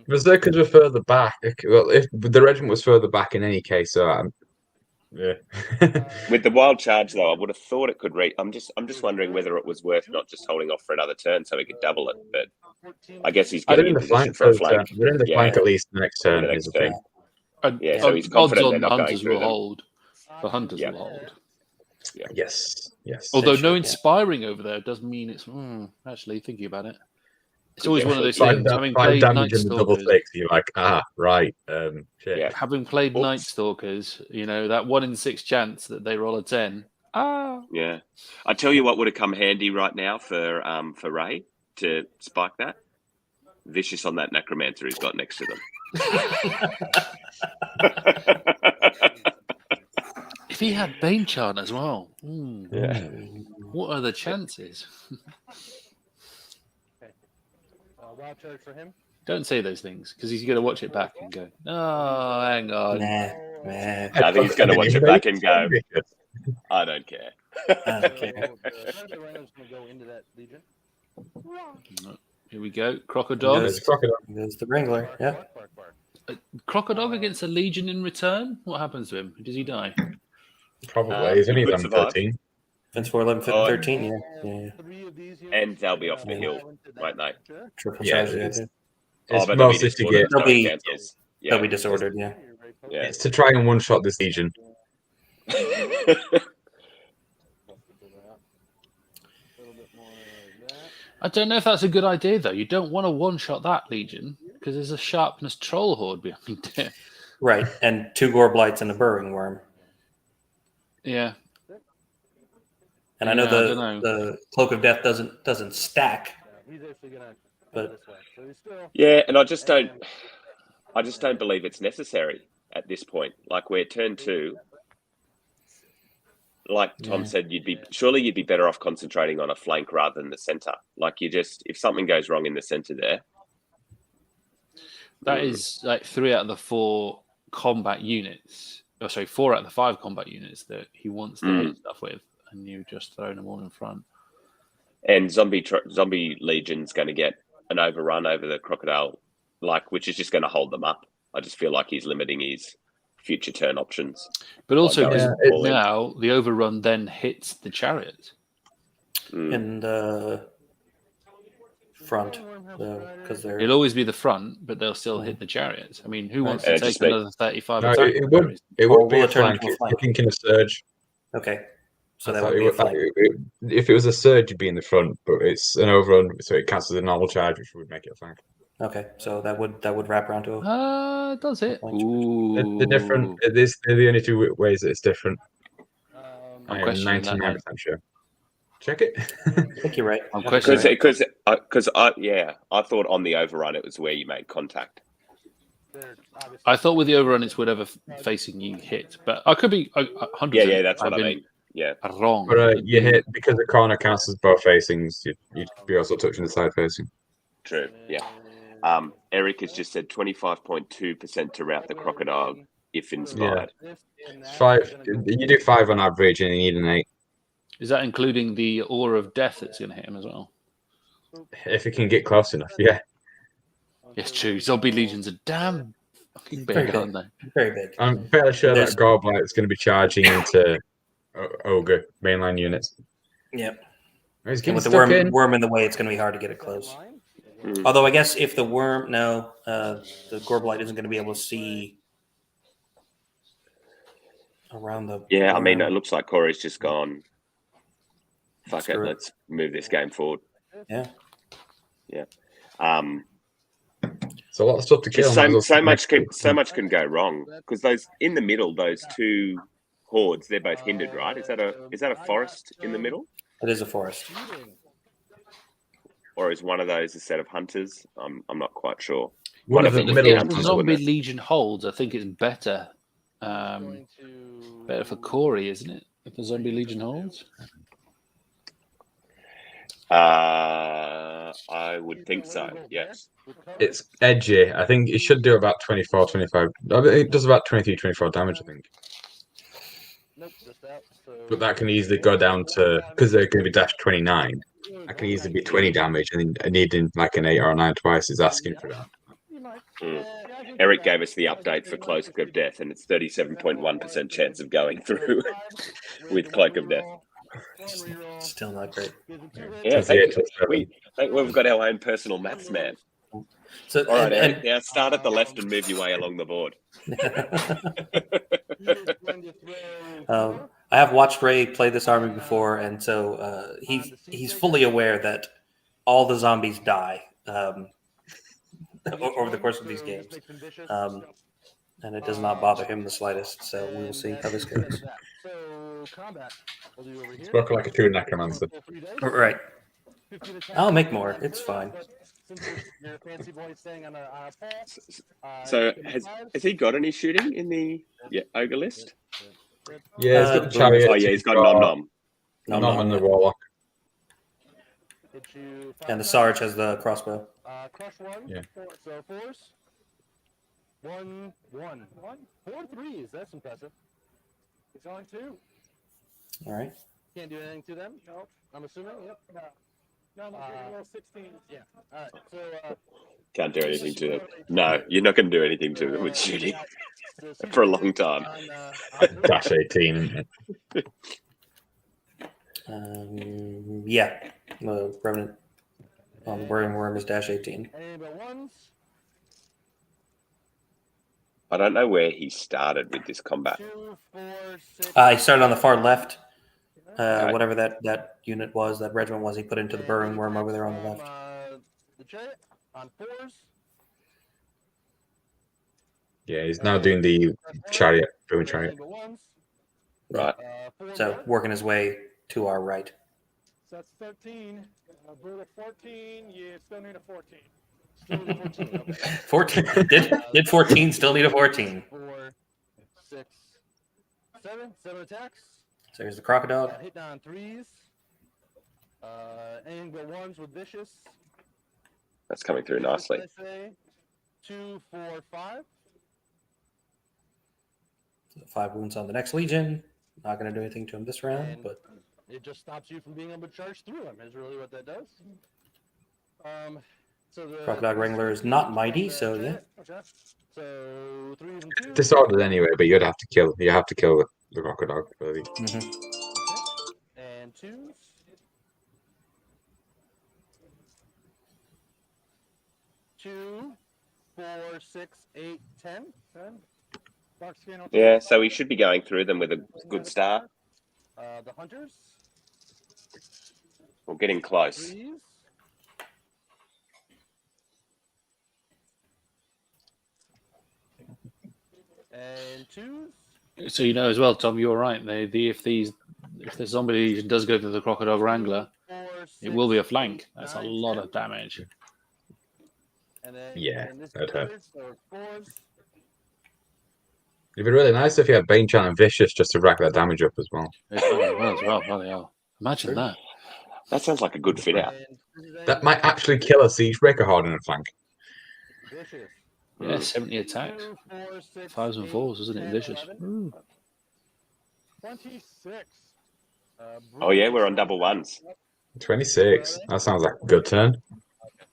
Berserkers were further back. Well, if the regiment was further back in any case, so yeah. With the wild charge, though, I would have thought it could reach. I'm just wondering whether it was worth not just holding off for another turn so he could double it. But I guess he's They're getting in in the position flank for a for flank. They're in the flank at least the next turn. The Is next the thing. turn. Yeah, so he's confident odds they're on not going hunters through will them. hold. The hunters Yeah. will hold. Yeah. Yes. Although should, no yeah. inspiring over there does mean it's actually thinking about it. It's always one of those Five things. Having five played Night damage in the double Stalkers, six, you're like, right. Shit. Yeah. having played Oops. Night Stalkers, that 1 in 6 chance that they roll a 10. Yeah. I tell you what would have come handy right now for Ray to spike that. Vicious on that necromancer he's got next to them. If he had Bane Chant as well, Yeah. what are the chances? Wild charge for him. Don't say those things because he's going to watch it back and go, "Oh, hang on." Nah. I think he's going to watch it back and go, I don't care. I don't care. The random's gonna go into that legion. Here we go. Crocodile. There's a crocodile. There's the Wrangler. Yeah. Bark, bark, bark. Crocodile against a Legion in return? What happens to him? Does he die? Probably. He's only he could done survive. 13. Fence 4, 11, 15, Oh, 13. Yeah. 3 of these And they'll be off the Yeah. hill, won't they? Sure. Triple Yeah, charge. it's- Yeah. It's but they'll be mostly to disordered, get. They'll so it be- cancels. They'll Yeah. be disordered. Yeah. Yeah. It's to try and one-shot this legion. I don't know if that's a good idea, though. You don't want to one-shot that Legion because there's a sharpness troll horde behind it. Right. And 2 Gore Blights and a Burrowing Worm. Yeah. And I know Yeah, I don't know. the Cloak of Death doesn't stack. He's actually gonna But- this way. So he's still Yeah, and I just don't believe it's necessary at this point. Like we're turn 2. Like Tom Yeah. said, you'd be better off concentrating on a flank rather than the center. Like if something goes wrong in the center there. That is like 3 out of the 4 combat units. Oh, sorry, 4 out of the 5 combat units that he wants to hit stuff with, and you've just thrown them all in front. And zombie legion's going to get an overrun over the crocodile, which is just going to hold them up. I just feel like he's limiting his future turn options. But also, Like, because all in. now the overrun then hits the chariot. In the front. Because they're. It'll always be the front, but they'll still hit the chariots. I mean, who wants Yeah, to just take make- another 35 No, attack? it would Or be will a it turn flank. into a It's flank? thinking a surge. Okay. So I that thought would be a flank. if it was a surge, you'd be in the front, but it's an overrun, so it counts as a normal charge, which would make it a flank. Okay. So that would wrap around to a. Does it? Flank charge. Ooh. They're different. They're the only 2 ways that it's different. I'm I am questioning that 99% sure. Check it. I think you're right. I'm questioning it. Because I thought on the overrun it was where you made contact. I thought with the overrun it's whatever facing you hit, but I could be 100%. Yeah, that's what I mean. Yeah. Wrong. But you hit because the corner counts as both facings. You'd be also touching the side facing. True. Yeah. Eric has just said 25.2% to route the crocodile if inspired. It's 5. You do 5 on average, and you need an 8 Is that including the aura of death that's going to hit him as well? if you can get close enough. Yeah. Yes, true. Zombie legions are damn fucking Very big, big. aren't they? Very big. I'm fairly sure There's- that Gorblight's going to be charging into ogre mainline units. Yep. He's And getting with the stuck in. worm in the way, it's going to be hard to get it close. Mm. Although I guess if the worm, the Gorblight isn't going to be able to see around the. Yeah, I mean, worm. it looks like Corey's just gone. Fuck it, Screw it. let's move this game forward. Yeah. Yeah. It's a lot of stuff to kill. Just so much can go wrong because those in the middle, those two hordes, they're both hindered, right? Is that a forest in the middle, It is a forest. or is one of those a set of hunters? I'm not quite sure. One of them the would be middle. If the hunters, zombie wouldn't it? legion holds, I think it's better. Better for Corey, isn't it? If the zombie legion holds. I would think so. Yes. It's edgy. I think it should do about 24, 25. It does about 23, 24 damage, I think. But that can easily go down to, because they're going to be dash 29, that can easily be 20 damage, and needing like an 8 or a 9 twice is asking for that. Mm. Eric gave us the update for Cloak of Death, and it's 37.1% chance of going through with Cloak of Death. Still not great. Yeah, That's it. we've got our own personal maths man. So, All right, Eric, now start at the left and move your way along the board. I have watched Ray play this army before, and so he's fully aware that all the zombies die over the course of these games, and it does not bother him the slightest. So we will see how this goes. Spoke like a true necromancer. Right. I'll make more. It's fine. So has he got any shooting in the ogre list? Yeah, he's got the chariot. Oh yeah, he's got Nom Nom. Nom and the warlock. And the Sarge has the crossbow. Crush one. Yeah. So force. 1, 1. 4 threes. That's impressive. He's only 2. All right. Can't do anything to them. Nope. I'm assuming. Yep. No. Roll 16. Yeah. All right. So. Can't do anything to them. No, you're not going to do anything to them with shooting for a long time. Dash 18, isn't it? Yeah. The Revenant on the Burning Worm is dash 18. Any but ones? I don't know where he started with this combat. 2, 4, 6. He started on the far left. Okay. Whatever that unit was, that regiment was, he put into the Burning Worm over there on the left. The chariot on 4s. Yeah, he's now doing the chariot, booming chariot. Any but ones. Right. 4 So more. working his way to our right. So that's 13. Brute at 14. You still need a 14. Still need a 14. Okay. 14. Did 14 still need a 14? 4, 6, 7. 7 attacks. So here's the crocodile. Hitting on 3s. Anything but 1s with vicious. That's coming through nicely. 2, 4, 5. 5 wounds on the next Legion. Not going to do anything to him this round, but It just stops you from being able to charge through him, is really what that does. So the Crocodile Wrangler is not mighty, so yeah. Okay. So 3s and 2s. Disordered anyway, but you'd have to kill. You have to kill the crocodile. For the... Mhm. And 2s. 2, 4, 6, 8, 10. 10. Box scan, okay. Yeah, so he should be going through them with a good start. The hunters. We're getting close. 3s. And 2s. So you know as well, Tom, you're right. If if the zombie legion does go to the crocodile wrangler, it will be a flank. That's a lot of damage. And then, Yeah, and this that'd hurt. thirds or fourths. It'd be really nice if you had Bane Chan and Vicious just to rack that damage up as well. It probably will as well. Bloody hell. Imagine that. That sounds like a good fit out. That might actually kill a Siege Breaker hard in a flank. Vicious. Yeah, 70 attacks. 2, 4, 6, 5s and 4s, isn't it? 10, Vicious. 11, 26. Oh yeah, we're on double ones. 26. That sounds like a good turn.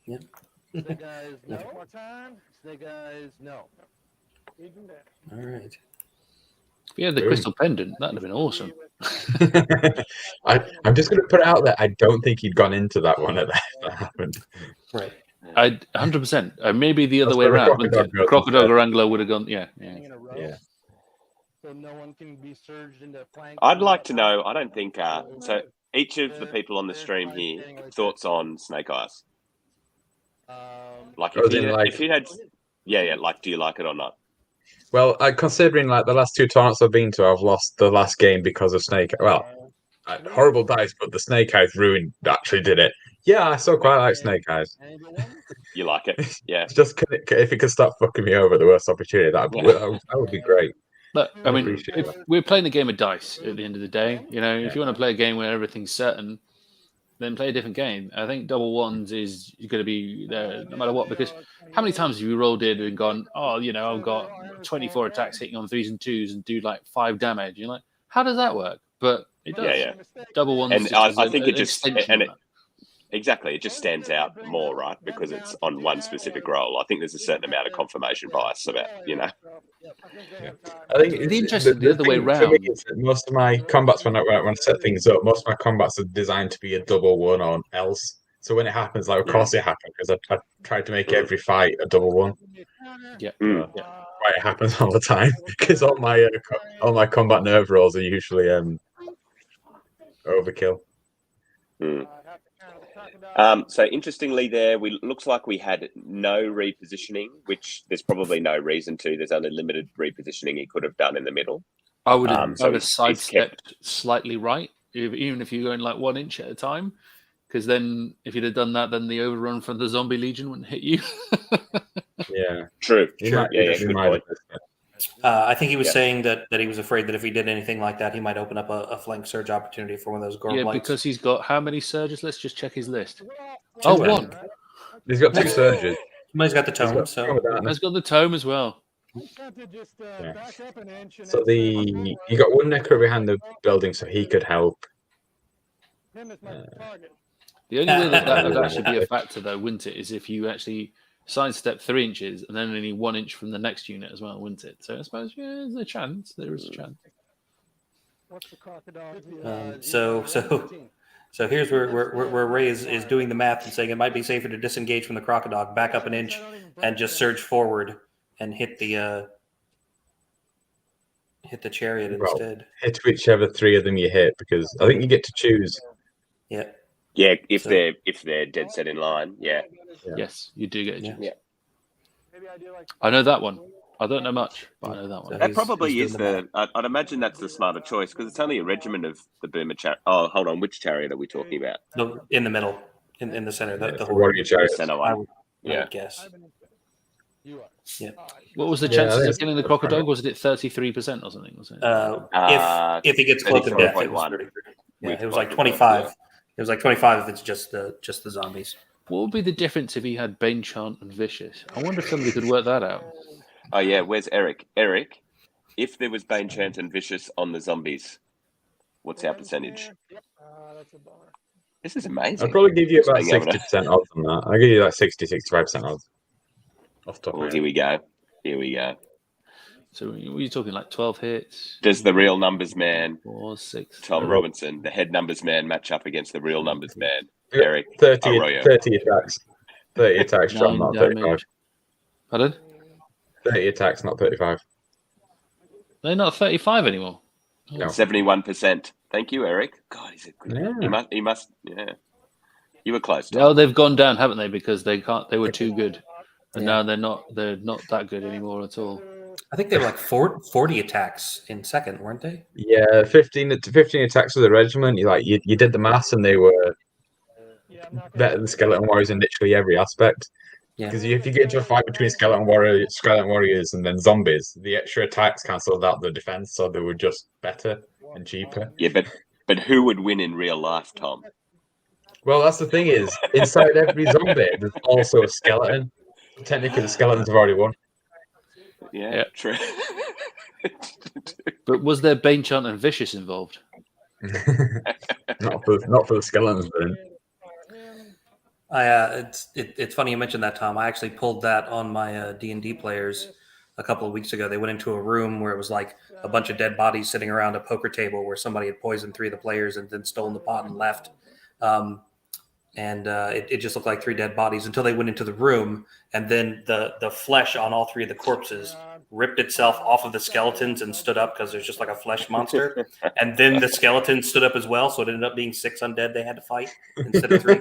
Snake Eyes, no. More time. Snake Eyes, no. All right. If you had the Boom. crystal pendant, that'd have been awesome. I'm just going to put it out there. I don't think he'd gone into that one if that happened. Right. 100%. Maybe the other That's way where the around. crocodile goes Crocodile instead. Wrangler would have gone. Yeah. In a row. Yeah. So no one can be surged into flank. I'd like to know. I don't think so. Each of the people on the stream here, thoughts on Snake Eyes? Like Oh, if then, you, like- if you had, yeah. Like, do you like it or not? Well, considering like the last 2 tournaments I've been to, I've lost the last game because of Snake. Well, horrible dice, but the Snake Eyes ruined. Actually, did it? Yeah, I still quite like Snake Eyes. You like it? Yeah. It's just if it could stop fucking me over at the worst opportunity, that would be great. Look, I mean, appreciate if that. we're playing a game of dice at the end of the day. You know, if you want to play a game where everything's certain, then play a different game. I think double ones is going to be there no matter what, because how many times have you rolled in and gone, oh, you know, I've got 24 attacks hitting on 3s and 2s and do like 5 damage. You're like, how does that work? But it does. Yeah. Double ones. And just I has think an it just extension of that. exactly it just stands out more, right? Because it's on one specific roll. I think there's a certain amount of confirmation bias about, I think It's interesting the other way thing for me round. is that most of my combats, when I set things up, most of my combats are designed to be a double one or else. So when it happens, like of course it happened because I tried to make every fight a double one. Yeah. Why it happens all the time because all my combat nerve rolls are usually overkill. So interestingly, there looks like we had no repositioning, which there's probably no reason to. There's only limited repositioning he could have done in the middle. I would have, so I would have he's sidestepped slightly right, even if you're going like 1 inch at a time, because then if you'd have done that, then the overrun from the zombie legion wouldn't hit you. Yeah, True. Sure. Good point. I think he was Yeah. saying that he was afraid that if he did anything like that, he might open up a flank surge opportunity for one of those gore Yeah, blights. because he's got how many surges? Let's just check his list. Two, Oh, I one. think. He's got 2 surges. He's got the tome, He's so got He's got the tome as well. So you got 1 necro behind the building, so he could help. The only way that would actually be a factor, though, wouldn't it, is if you actually sidestep 3 inches and then only 1 inch from the next unit as well, wouldn't it? So I suppose there's a chance. There is a chance. So here's where Ray is doing the math and saying it might be safer to disengage from the crocodile, back up 1 inch, and just surge forward and hit the chariot Well, instead. Hit whichever 3 of them you hit, because I think you get to choose. Yeah. Yeah, if So- they're dead set in line. Yeah. Yeah. Yes, you do get a Yeah. chance. Yeah. I know that one. I don't know much, but I know that one. So That he's probably doing is the I'd imagine that's the smarter choice because it's only a regiment of the Boomer chariot. Oh, hold on. Which chariot are we talking about? in the middle, in the center, The the warrior horde. The chariot. center I one. would Yeah. guess. What was the Yeah, chances that's- of killing the crocodile? Was it 33% or something? Was it? If he gets cloaked to death, it was 34.1. 33. Yeah, With it was like cloaked 25. death, It was like 25 if it's just the zombies. What would be the difference if he had Bane Chant and Vicious? I wonder if somebody could work that out. Oh yeah, where's Eric? Eric, if there was Bane Chant and Vicious on the zombies, what's our percentage? This is amazing. I'd probably give you about Being able to- 60% odds on that. I'll give you like 65% odds. Off the top Well, of here my we go. Here we go. So were you talking like 12 hits? Does the real numbers man, 4, 6. Tom Uh-huh. Robinson, the head numbers man, match up against the real numbers man, Yeah, Eric? 30 Arroyo. 30 attacks. 30 attacks, John, 9 not 35. damage. Pardon? 30 attacks, not 35. They're not 35 anymore. No. 71%. Thank you, Eric. God, he's a good. Yeah. He must. Yeah. You were close. Tom. No, they've gone down, haven't they? Because they were too good. And Yeah. now they're not that good anymore at all. I think they were like 40 attacks in second, weren't they? Yeah, 15 attacks with the regiment. You did the maths, and they were better than skeleton warriors in literally every aspect. Yeah. Because if you get into a fight between skeleton warriors, and then zombies, the extra attacks cancelled out the defense, so they were just better and cheaper. Yeah, but who would win in real life, Tom? Well, that's the thing is, inside every zombie, there's also a skeleton. Technically, the skeletons have already won. Yeah. True. But was there Bane Chant and Vicious involved? not for the skeletons, but It's funny you mentioned that, Tom. I actually pulled that on my D&D players a couple of weeks ago. They went into a room where it was like a bunch of dead bodies sitting around a poker table where somebody had poisoned 3 of the players and then stolen the pot and left. It just looked like 3 dead bodies until they went into the room, and then the flesh on all 3 of the corpses ripped itself off of the skeletons and stood up because there's just like a flesh monster. And then the skeleton stood up as well, so it ended up being 6 undead they had to fight instead of 3.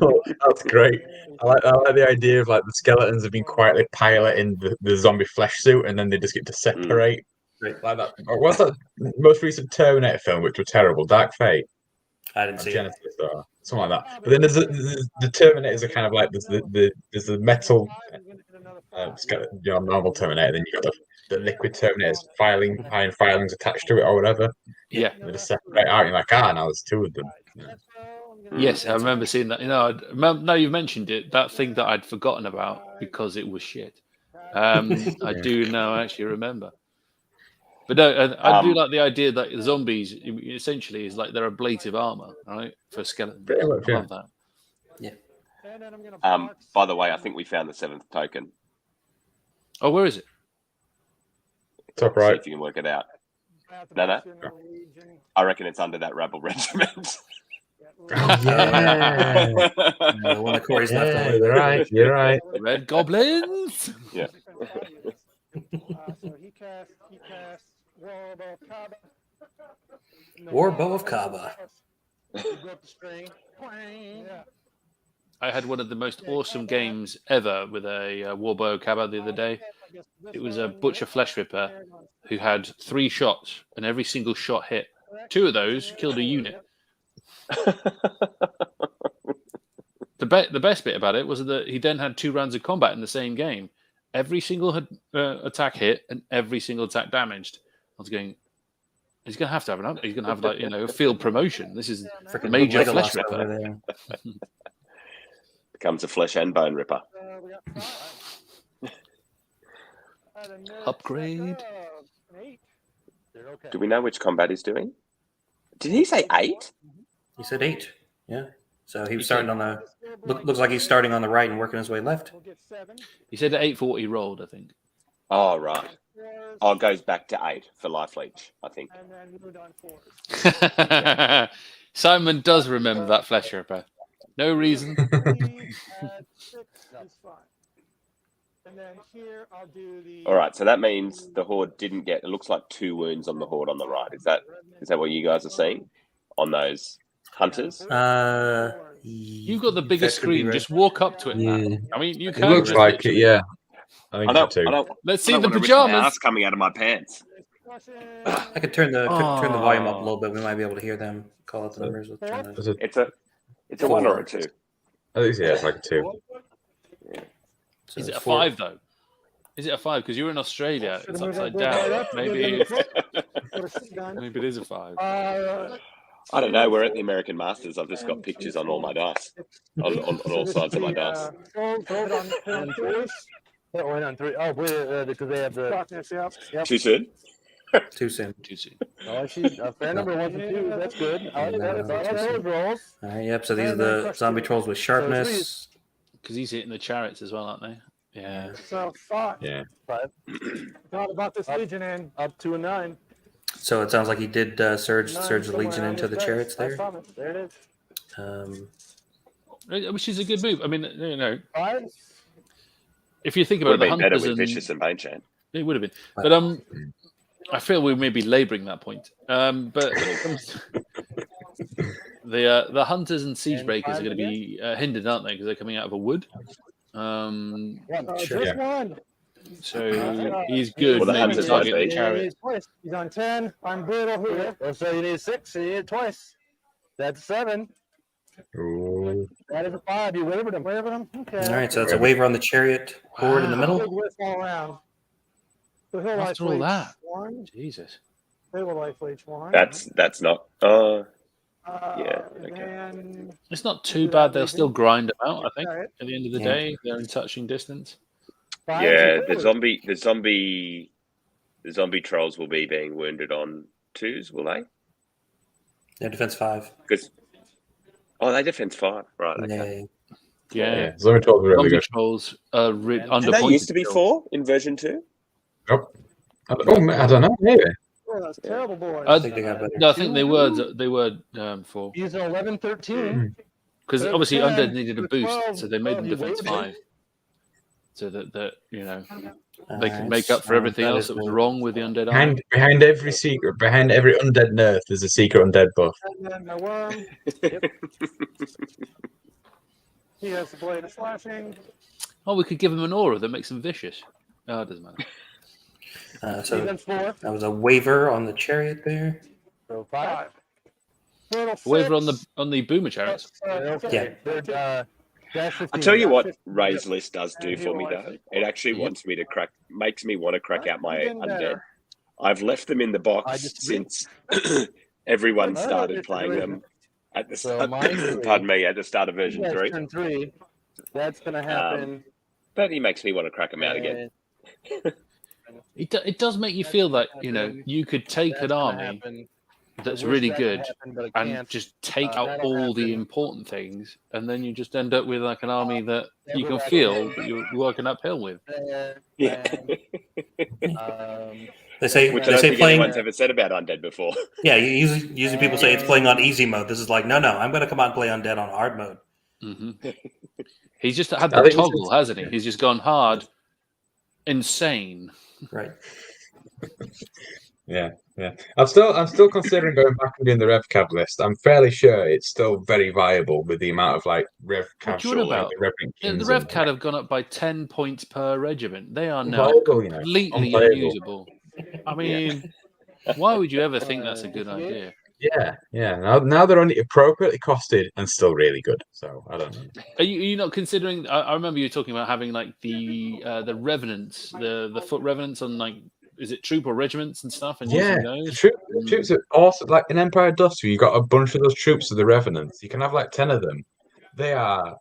Oh, that's great. I like the idea of like the skeletons have been quietly piloting the zombie flesh suit, and then they just get to separate like that. What's that most recent Terminator film, which was terrible? Dark Fate. I didn't see Genesis or something like that. But then there's the Terminators are kind of like there's the metal skeleton, normal Terminator. Then you got the liquid Terminators, iron filings attached to it or whatever. Yeah, they just separate out. You're like, now there's 2 of them. Yeah. Yes, I remember seeing that. Now you've mentioned it. That thing that I'd forgotten about because it was shit. I do now actually remember. But no, I do like the idea that the zombies essentially is like they're ablative armor, right, for skeletons. Pretty much, I love that. Yeah. By the way, I think we found the 7th token. Oh, where is it? Top See right. if you can work it out. No. I reckon it's under that rabble regiment. Yeah. The one that Corey's left on. You're right. You're right. Red goblins. Yeah. So he cast Warbow of Kaba. He broke the string. Yeah. I had one of the most awesome games ever with a Warbow Cabba the other day. It was a Butcher Flesh Ripper who had 3 shots, and every single shot hit. 2 of those killed a unit. The best bit about it was that he then had 2 rounds of combat in the same game. Every single attack hit and every single attack damaged. I was going, he's going to have he's going to have a field promotion. This is Freaking major Legolas flesh over ripper. there. Becomes a flesh and bone ripper. Upgrade. Do we know which combat he's doing? Did he say 8? He said 8. Yeah. So he was starting on the. Looks like he's starting on the right and working his way left. He said at 8:40 he rolled, I think. Oh, right. Oh, it goes back to 8 for life leech, I think. Simon does remember that flesh ripper. No reason. All right, so that means the horde didn't get. It looks like 2 wounds on the horde on the right. Is that what you guys are seeing on those hunters? You've got the biggest screen. Just walk up to it. Yeah. I mean, you It can. looks like it, yeah. I think so too. Let's see the want to risk my pajamas. ass coming out of my pants. I could turn the volume up a little bit. We might be able to hear them call out the numbers. Let's turn the... It's a 1 or a 2. I think it's like a 2. So Is it it's a 4. 5 though? Is it a 5? Because you're in Australia, it's upside down. Maybe it is a 5. I don't know. We're at the American Masters. I've just got pictures on all my dice, on all sides of my dice. On 3. Oh, because they have the. Yep. Too soon? Too soon. Too soon. Oh, she's a fair number 1 and 2. That's good. I like that. Those rolls. All right. Yep. So these are the zombie trolls with sharpness. Because he's hitting the chariots as well, aren't they? Yeah. So 5. Yeah. 5. Thought about this Legion in up to a 9. So it sounds like he did surge the Legion into the chariots there. There it is. Which is a good move. I mean, 5. if you think Would about have the been better hunters with and Vicious and Bane Chant. it would have been, but I feel we may be labouring that point. But when it comes the hunters and siege breakers are going to be hindered, aren't they? Because they're coming out of a wood. Just one. So he's good. Well, the Maybe hunters target might the be. chariot. Twice. He's on 10. I'm brittle here. So you need 6. So you need it twice. That's 7. Ooh. That is a 5. You wavered him. Okay. All right, so that's a waiver on the chariot horde in the Wow. middle. Big whiff all around. So he'll life After all leech that. 1. Jesus. They will life leech 1. That's not. Yeah. Okay. Then It's not do too that bad. They'll legion. still grind them out, I think. Alright. At the end of the Yeah. day, they're in touching distance. 5 Yeah, is the zombie trolls will be being wounded on 2s, will they? Yeah, defense 5. Because they defense 5, right? Okay. Yeah. Yeah. Zombie trolls are really Zombie good. trolls are Did underpointed. they used to be still. 4 in version 2? Nope. I don't know. Maybe. Oh, that's terrible, boys. I think they got better. No, I think they were 4. He's an 11, 13. Because They're obviously 10, Undead needed a they're boost, 12, so they made them he defense waived 5. So that All they could right, make up for so everything else that was wrong with the Undead army. Behind every secret, behind every undead nerf, there's a secret undead buff. And then my worm. Yep. He has the blade of slashing. Oh, we could give him an aura that makes him vicious. Oh, it doesn't matter. So Defense 4. that was a waiver on the chariot there. So 5. Total Waiver 6. on the boomer chariots. Yeah. They're, Dash 15. I tell you Dash what, 15. Ray's list does do for me though. It actually wants me to makes me want to crack out my Getting undead. better. I've left them in the I box disagree. since everyone Oh, started it's playing a them at the So start. mine three. Pardon me, at the start of version You guys 3. turn 3. That's going to happen. But he makes me want to crack them out again. It does make you feel that you could take an army that's really good and just take out that'll all the happen. important things, and then you just end up with like an army that you can feel that you're working uphill with. Yeah. They say Which I they don't say think playing. anyone's ever said about Undead before. Yeah, usually people say it's playing on easy mode. This is like no, I'm going to come out and play undead on hard mode. Mm-hmm. He's just had I the think it's toggle, hasn't he? He's just gone hard, insane. Right. Yeah. I'm still considering going back and doing the Rev Cab list. I'm fairly sure it's still very viable with the amount of like Rev What you Casual, on about? like the Revenant The Kings Rev and- Cad have gone up by 10 points per regiment. They are now Unplayable, completely unplayable. unusable. I mean, why would you ever think that's a good idea? Yeah. Now they're only appropriately costed and still really good. So I don't know. Are you not considering? I remember you talking about having like the revenants, the foot revenants on like, is it troop or regiments and stuff, and Yeah, using the those. troops are awesome. Like in Empire Dust, you got a bunch of those troops of the Revenants. You can have like 10 of them. They are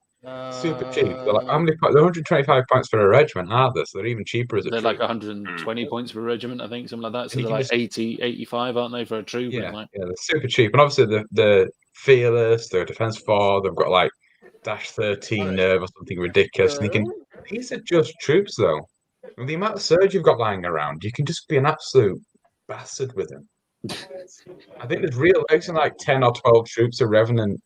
super cheap. They're like, how many? They're 125 points for a regiment, aren't they? So they're even cheaper as a They're troop. like 120 points per regiment, I think, something like that. So And you they're can like 80, 85, aren't they, for a troop? Yeah, Like, they're super cheap. And obviously the Fearless, they're Defense 4, they've got like Dash 13 nerve or something ridiculous. And these are just troops though. With the amount of surge you've got lying around, you can just be an absolute bastard with them. I think there's like 10 or 12 troops of Revenants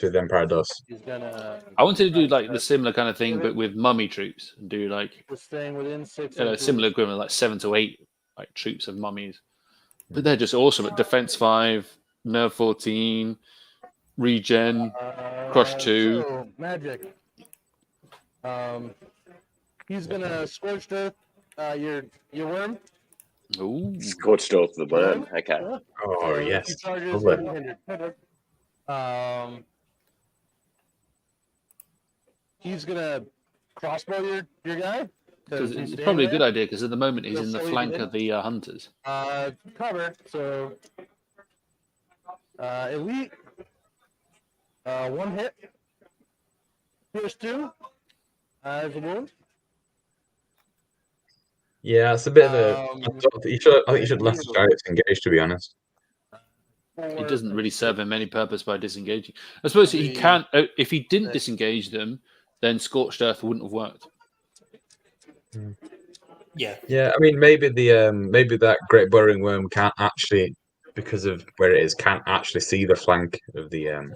with Empire Dust. I wanted to do like the similar kind of thing, but with mummy troops, and do like We're staying within 6. similar equivalent, like 7 to 8 like troops of mummies. But they're just awesome at Defense 5, Nerve 14, Regen, Crush 2. So, magic. He's gonna scorch earth your worm. Ooh. Scorched off the worm. Okay. Oh, So yes. he charges Lovely. 100. He's gonna crossbow your guy. Because he's it's staying probably a there. good idea, because at the moment he's in the So flank you of the hunters. Cover. So elite. 1 hit. Pierce 2. As a wound. Yeah, it's a bit of a. I think you should let the Chariots engage, to be honest. It doesn't really serve him any purpose by disengaging. I suppose he can't. If he didn't disengage them, then Scorched Earth wouldn't have worked. Yeah. I mean, maybe that Great Burrowing Worm can't actually, because of where it is, can't actually see the flank of the.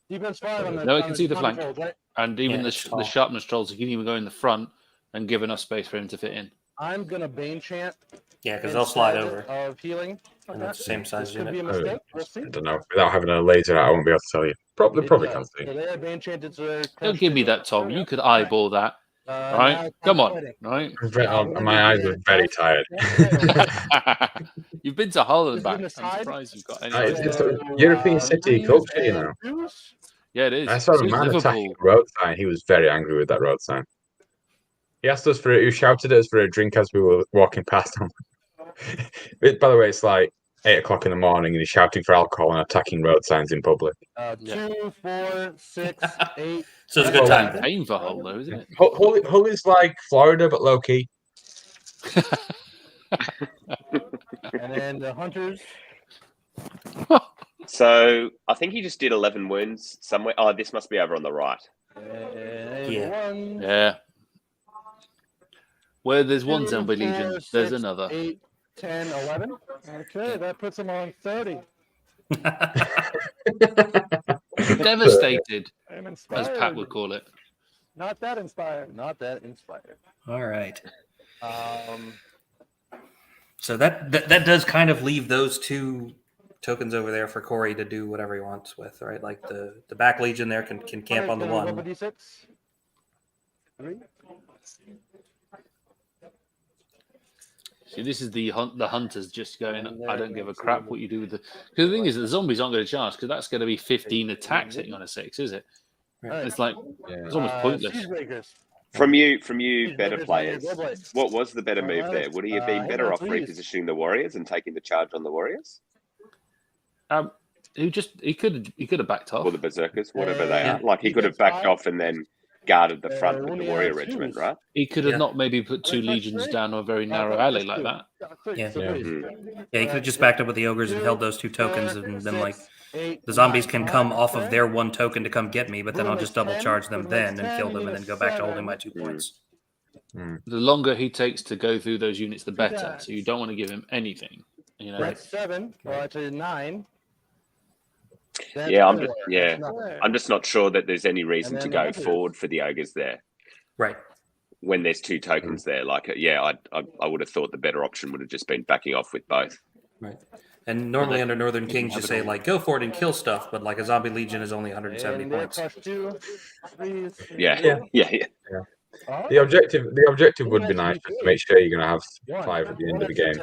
Defense 5 on the. No, it on can the see the front flank. controls, right? And even Yeah, the it's tall. sharpness trolls, he can even go in the front and give enough space for him to fit in. I'm gonna Bane Chant. Yeah, because they'll slide instead over. Of healing. And it's the same size This could be a unit. mistake. We'll see. I don't know. Without having a laser out, I won't be able to tell you. Probably It can't does. see. So they are Bane Chanted. So they're Don't give me that, Tom. You could eyeball that. Right? Come on, right? My eyes are very tired. You've been to Holland Is it back. in I'm the side? surprised you've got any It's idea. a European city culture, you know. Yeah, it is. I saw So a is man attacking Liverpool. a road sign. He was very angry with that road sign. He shouted at us for a drink as we were walking past him. By the way, it's like 8 o'clock in the morning, and he's shouting for alcohol and attacking road signs in public. 2, 4, 6, 8. So it's a good time. Paying for Hull, though, isn't it? Hull is like Florida, but low key. And then the Hunters. So I think he just did 11 wounds somewhere. Oh, this must be over on the right. Yeah. Where there's one zombie legion, there's another. 8, 10, 11. Okay, that puts him on 30. Devastated, I'm as inspired. Pat would call it. Not that inspired. Not that inspired. All right. Um, So that does kind of leave those two tokens over there for Corey to do whatever he wants with, right? Like the back legion there can camp on the can I roll one. a D6? 3. See, this is the hunters just going, I don't give a crap what you do with the... Because the thing is, the zombies aren't going to charge, because that's going to be 15 attacks hitting on a 6, is it? Right. It's like, it's almost pointless. Siege Breakers. From you better Breakers, players, Go Blades. what was the better move there? Would he have been hang better on, off please. repositioning the Warriors and taking the charge on the Warriors? He could have backed off. Or the Berserkers, whatever they Yeah. are. Like he could have backed off and then guarded the front with the Warrior Regiment, right? He could have Yeah. not maybe put two legions down a very narrow alley like that. Yeah. Mm. Yeah, he could have just backed up with the ogres and held those two tokens, and then like the zombies can come off of their one token to come get me, but then I'll just double charge them then and kill them, and then go back to holding my 2 points. The longer he takes to go through those units, the better. So you don't want to give him anything. You know, That's 7. Well, actually 9. That's Yeah, I'm 4. just I'm just not sure that there's any reason And to then go Hunters. forward for the ogres there Right. when there's 2 tokens there. Like, I would have thought the better option would have just been backing off with both. Right. And normally under Northern Kings, you have it say all. like go for it and kill stuff, but like a zombie legion is only 170 And they points. crush 2, 3, Yeah. The objective would be nice, just to make sure you're going to have 5 at the end of the game.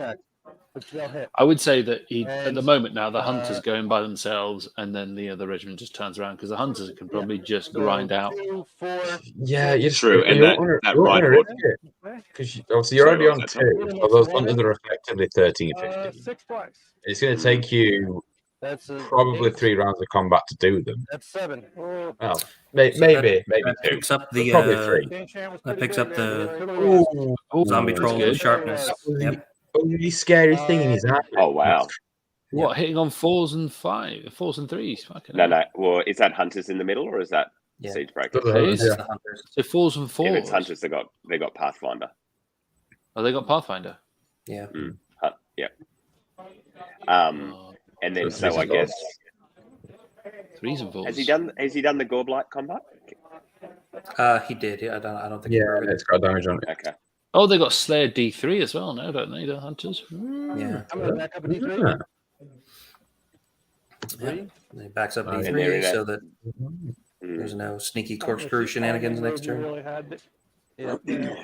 I would say that at the moment now, the hunters go in by themselves, and then the other regiment just turns around, because the hunters can probably just grind out. 2, 4. Yeah, you True, and that right because obviously you're Sorry, already what on was that, 2, so those hunters are effectively 13, 15. 6 twice. It's going to take you That's probably 8. 3 rounds of combat to do them. That's 7. Oh, Well, So maybe that 2. picks up the Probably 3. King Chan was that pretty picks big up there. the Totally awesome. zombie that's troll good. with sharpness. That was Yep. the only scary thing in his eye. Oh wow. What, hitting on 4s and 3s? Fucking No, hell. no. Well, is that hunters in the middle or is that Yeah. siege breakers? Doesn't It is. Yeah. The hunters. So 4s and 4s. If it's hunters, they got Pathfinder. Oh, they got Pathfinder. Yeah. Yeah. Oh, And then So so I guess 3s and 4s. has he done the Gorblight combat? He did. Yeah, I don't think. he Yeah, broke it. it's got damage on it. Okay. Oh, they got Slayer D3 as well now, don't they, the hunters? Yeah. I'm going to back up a D3. Yeah. Yeah. It backs up And they're D3 in so that Mm. there's no sneaky corkscrew shenanigans next turn. Really had it. Yeah.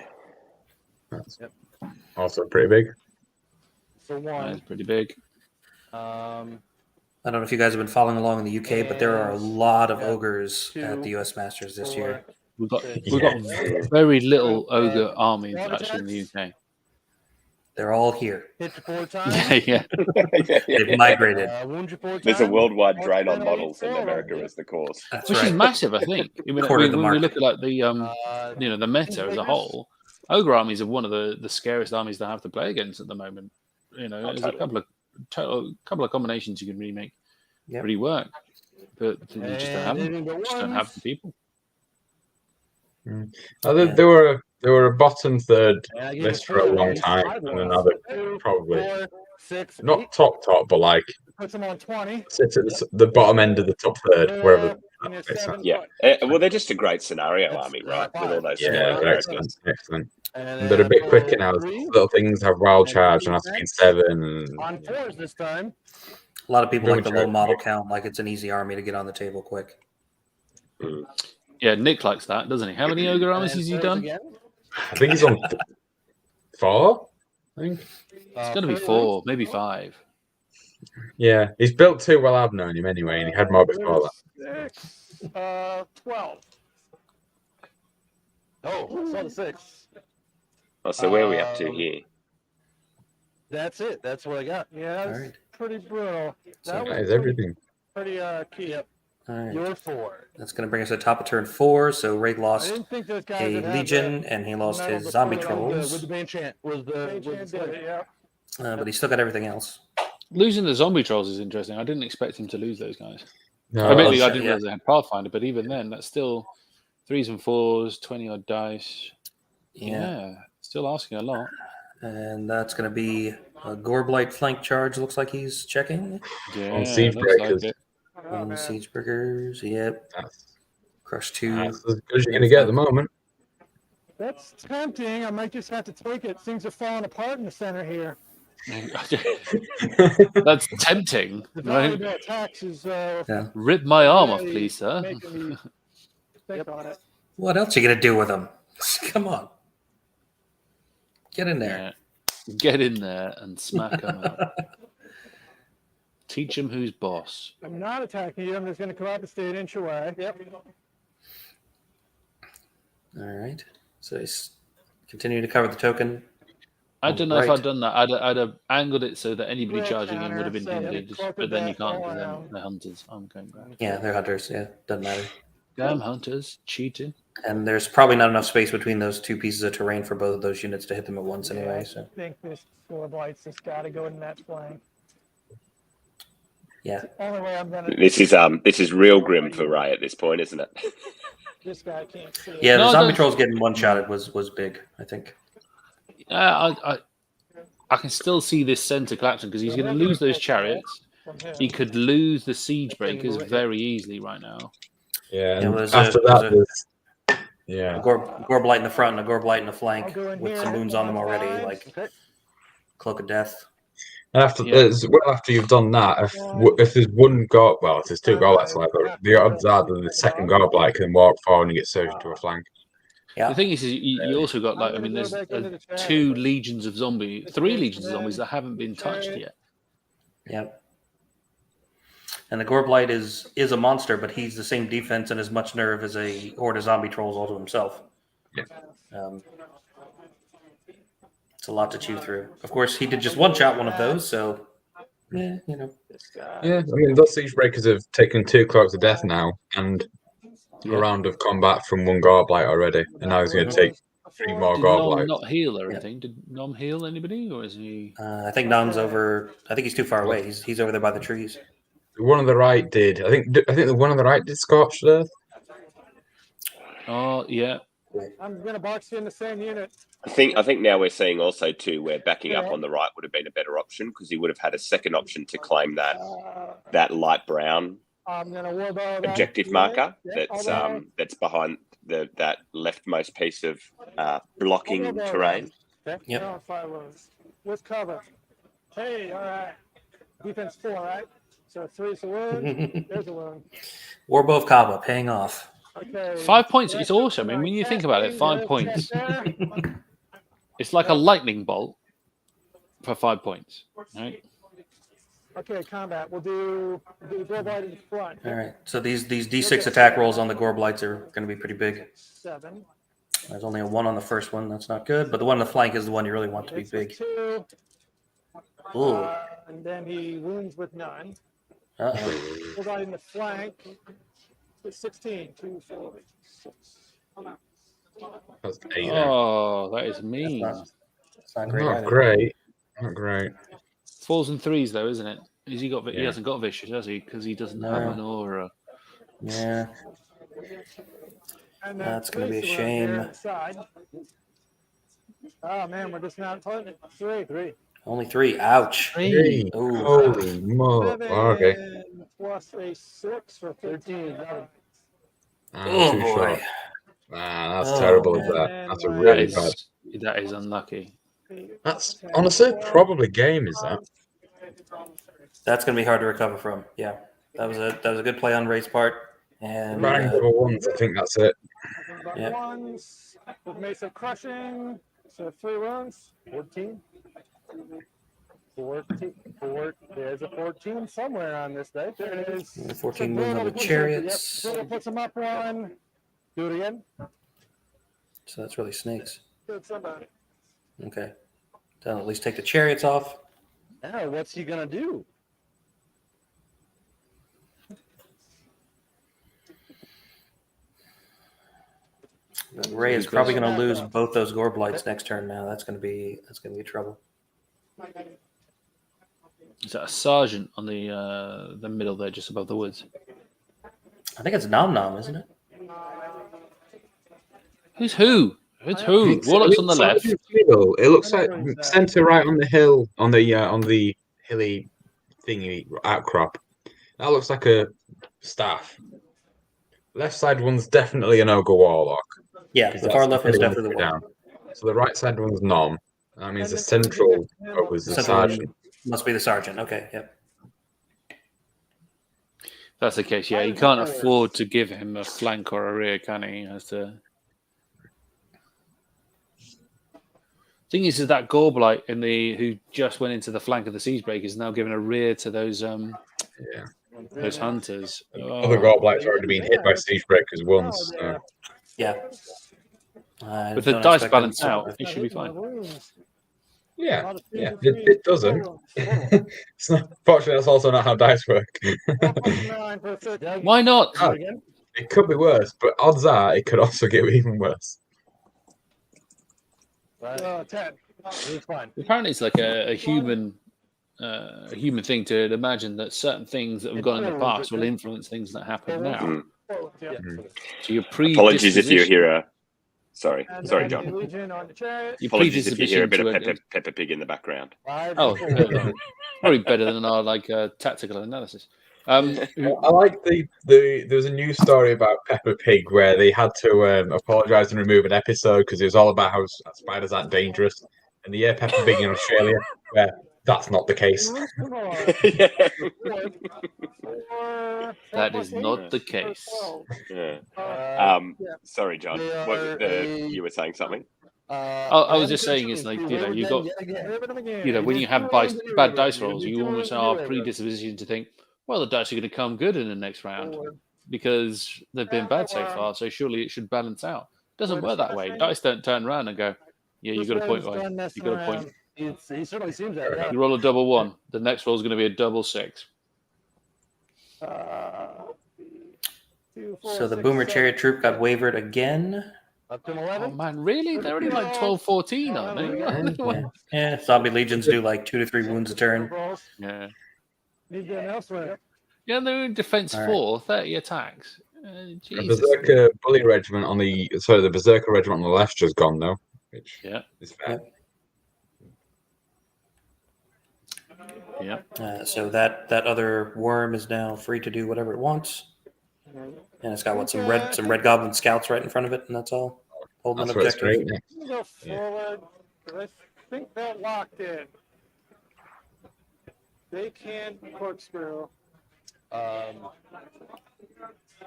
That's also pretty big. So That's 1. pretty big. I don't know if you guys have been following along in the UK, but there are a lot of ogres Two, at the US Masters this year. We've got Yeah. very little ogre armies actually in the UK. They're all here. Hit you 4 times. Yeah. They've migrated. Wound you 4 times. There's a worldwide drain on Penalty, models, and 4. America is the cause. That's Which right. is massive, I think. I mean, Quarter of the when we market. look at like the the meta as a whole, ogre armies are one of the scariest armies to have to play against at the moment. You know, there's a couple of combinations you can really make Yep. really work, but you just don't have them. Just don't have the people. They were a bottom third And I give list you for a 4, long he's time, 5 and ones. now they're 2, probably 4, 6, not 8. top, but like Puts him on 20. sit at the bottom end of the top third, wherever. And you're It's 7. Yeah. Well, they're just a great scenario army, right? With all those Yeah, smaller they're characters. excellent. And And they're a bit quicker now. 3. Little things have wild charge, and I've seen 7. And On 4s this time. A lot of people like the low Charge. model count, like it's an easy army to get on the table quick. Mm. Yeah, Nick likes that, doesn't he? How many ogre armies has he done? Again. I think he's on 4. I think. It's got to be 4, maybe 5. Yeah, he's built 2 while I've known him anyway, and he had more before that. 12. Oh, saw the 6. Oh, so where are we up to here? That's it. That's what I got. Yeah, that's Alright. pretty brutal. So That is everything. pretty key. Yep. All right. You're 4. That's going to bring us to the top of turn 4. So Ray I lost didn't think those guys a would have Legion, and he lost metal his zombie before trolls. with the Bane Chant was the yeah. But he still got everything else. Losing the zombie trolls is interesting. I didn't expect him to lose those guys. No, Admittedly, I yeah. didn't realize they had Pathfinder, but even then, that's still 3s and 4s, 20 odd dice. Yeah, still asking a lot. And that's going to be a Goreblight flank charge. Looks like he's checking. Yeah, on Siege looks like Breakers. it. On the Siege Breakers. Yep. Crush 2. That's as good as you're going to get at the moment. That's tempting. I might just have to take it. Things are falling apart in the center here. That's tempting. The Right? value of attacks is Rip my arm off, please, sir. making me think on it. What else are you going to do with him? Come on. Get in there. Yeah. Get in there and smack him out. Teach him who's boss. I'm not attacking you. I'm just going to come up and stay an inch away. Yep. All right. So he's continuing to cover the token. I don't know if Right. I'd done that. I'd have angled it so that anybody Red charging in would have been counter, so hindered, cloak but of then you death can't all because around. they're hunters. I'm going back. Yeah, they're hunters. Yeah, doesn't matter. Damn hunters, cheating. And there's probably not enough space between those 2 pieces of terrain for both of those units to hit them at once anyway. So I think this 4 blights has got to go in that flank. yeah. It's the only way I'm going to. This is real grim for Ray at this point, isn't it? This guy can't see it. Yeah, No, the it zombie does- trolls getting one-shotted was big, I think. I can still see this center collapsing because he's going to lose those chariots. From him. He could lose the siege breakers very easily right now. Yeah, It and was after a- that, it was there's... Yeah. A Goreblight in the front and a Goreblight in the I'll flank go in with here. some wounds on them already, 5. like Okay. Cloak of Death. After Yeah. after you've done that, if there's one go, well, if there's 2 Goreblights like that, the odds are that the second Goreblight can walk forward and get surged to a flank. Yeah. The thing is you also got like, I mean, there's 2 legions of zombies, 3 legions of zombies that haven't been touched yet. Yep. And the Goreblight is a monster, but he's the same defense and as much nerve as a horde of zombie trolls all to himself. Yeah. It's a lot to chew through. Of course, he did just one-shot one of those, so yeah, you know. Yeah, I mean, those Siege Breakers have taken 2 Cloaks of Death now, and a round of combat from 1 Goreblight already, and now he's going to take 3 more Did Nom Goreblights. not heal or anything? Did Nom heal anybody, or is he? I think Nom's over. I think he's too far away. He's over there by the trees. The one on the right did. I think the one on the right did Scorched Earth. Oh yeah, I'm going to box you in the same unit. I think now we're seeing also too where backing up on the right would have been a better option because he would have had a second option to claim that light brown I'm going to warbow that objective unit. marker Yep, all the way. that's behind that leftmost piece of blocking I'll warbow terrain. that. Okay. Yep. You're on 5 wounds. With cover. Hey, all right. Defense 4, right? So 3's a wound. There's a wound. Warbow of Kaba paying off. Okay. 5 points. It's awesome. I mean, when you think about it, 5 points. It's like a lightning bolt for 5 points, right? Okay, combat. We'll do Goreblight in the front. All right. So these D6 attack rolls on the Goreblights are going to be pretty big. 7. There's only a 1 on the first one. That's not good. But the one on the flank is the one you really want to be Hits with big. 2. Ooh. And then he wounds with none. Uh-oh. Goreblight in the flank. With 16. 2, 4, 6. That's 8 there. Oh, that is mean. It's not great. Not either. great. Not great. 4s and 3s though, isn't it? Has he got? He Yeah. hasn't got vicious, has he? Because he doesn't No. have an aura. Yeah. And That's gonna be a Tracy shame. there inside. Oh man, we're just not putting it. 3. Only 3. Ouch. 3. Ooh. Holy moly. 7 Okay. plus a 6 for 13. Oh, Too boy. short. Man, that's Oh, terrible man. of that. That's a That really That bad. is that is unlucky. That's honestly probably game, is that? That's going to be hard to recover from. Yeah. That was a good play on Ray's part. And Bang double ones. I think that's it. Yeah. Ones with Mace of Crushing. So 3 wounds. 14. 14. There's a 14 somewhere on this day. There it is. 14 wounds on the chariots. Yep. Puts him up 1. Do it again. So that's really snakes. Good somebody. Okay. Then at least take the chariots off. Now, what's he gonna do? Ray is probably going to lose both those gore blights next turn. Now that's going to be trouble. Is that a sergeant on the middle there, just above the woods? I think it's Nom Nom, isn't it? Who's who? Who's who? Warlock's on the left. Middle. It looks like center right on the hill, on the hilly thingy outcrop. That looks like a staff. Left side one's definitely an ogre warlock. Yeah, the far left one's definitely the one. So the right side one's Nom. That means the central ogre's the sergeant. Must be the sergeant. Okay, yep. That's the case. Yeah, he can't afford to give him a flank or a rear, can he? He has to. Thing is that Gorblight who just went into the flank of the Siegebreakers is now giving a rear to those those hunters. Other Gorblight's already been hit by Siegebreakers once. So. Yeah. With the dice balance out, it should be fine. Yeah. It doesn't. It's not, fortunately, that's also not how dice work. Why not? It could be worse, but odds are it could also get even worse. 10. It's fine. Apparently, it's like a human thing to imagine that certain things that have gone in the past will influence things that happen now. So your apologies if you hear a. Sorry, John. Apologies if you hear a bit of Peppa Pig in the background. Oh, probably better than our tactical analysis. I like there's a news story about Peppa Pig where they had to apologise and remove an episode because it was all about how spiders aren't dangerous. And the year Peppa Pig in Australia, where that's not the case. That is not the case. Yeah. Sorry, John. You were saying something? I was just saying, it's like, you got, when you have bad dice rolls, you almost are predispositioned to think, well, the dice are going to come good in the next round because they've been bad so far, so surely it should balance out. It doesn't work that way. Dice don't turn around and go, yeah, you got a point, right? You got a point. He certainly seems that. Yeah. You roll a double 1. The next roll is going to be a double 6. So the Boomer Chariot troop got wavered again. Up to 11. Oh, man, really? They're only like 12, 14, aren't they? Yeah, Zombie Legions do like 2 to 3 wounds a turn. Yeah. Need to elsewhere. Yeah, they're in defense 4, 30 attacks. The Jesus. Berserker Bully Regiment the Berserker Regiment on the left just gone though, which is fair. Yeah. So that other worm is now free to do whatever it wants, and it's got some red goblin scouts right in front of it, and that's all. Holding an objective. Go forward. I think they're locked in. They can't corkscrew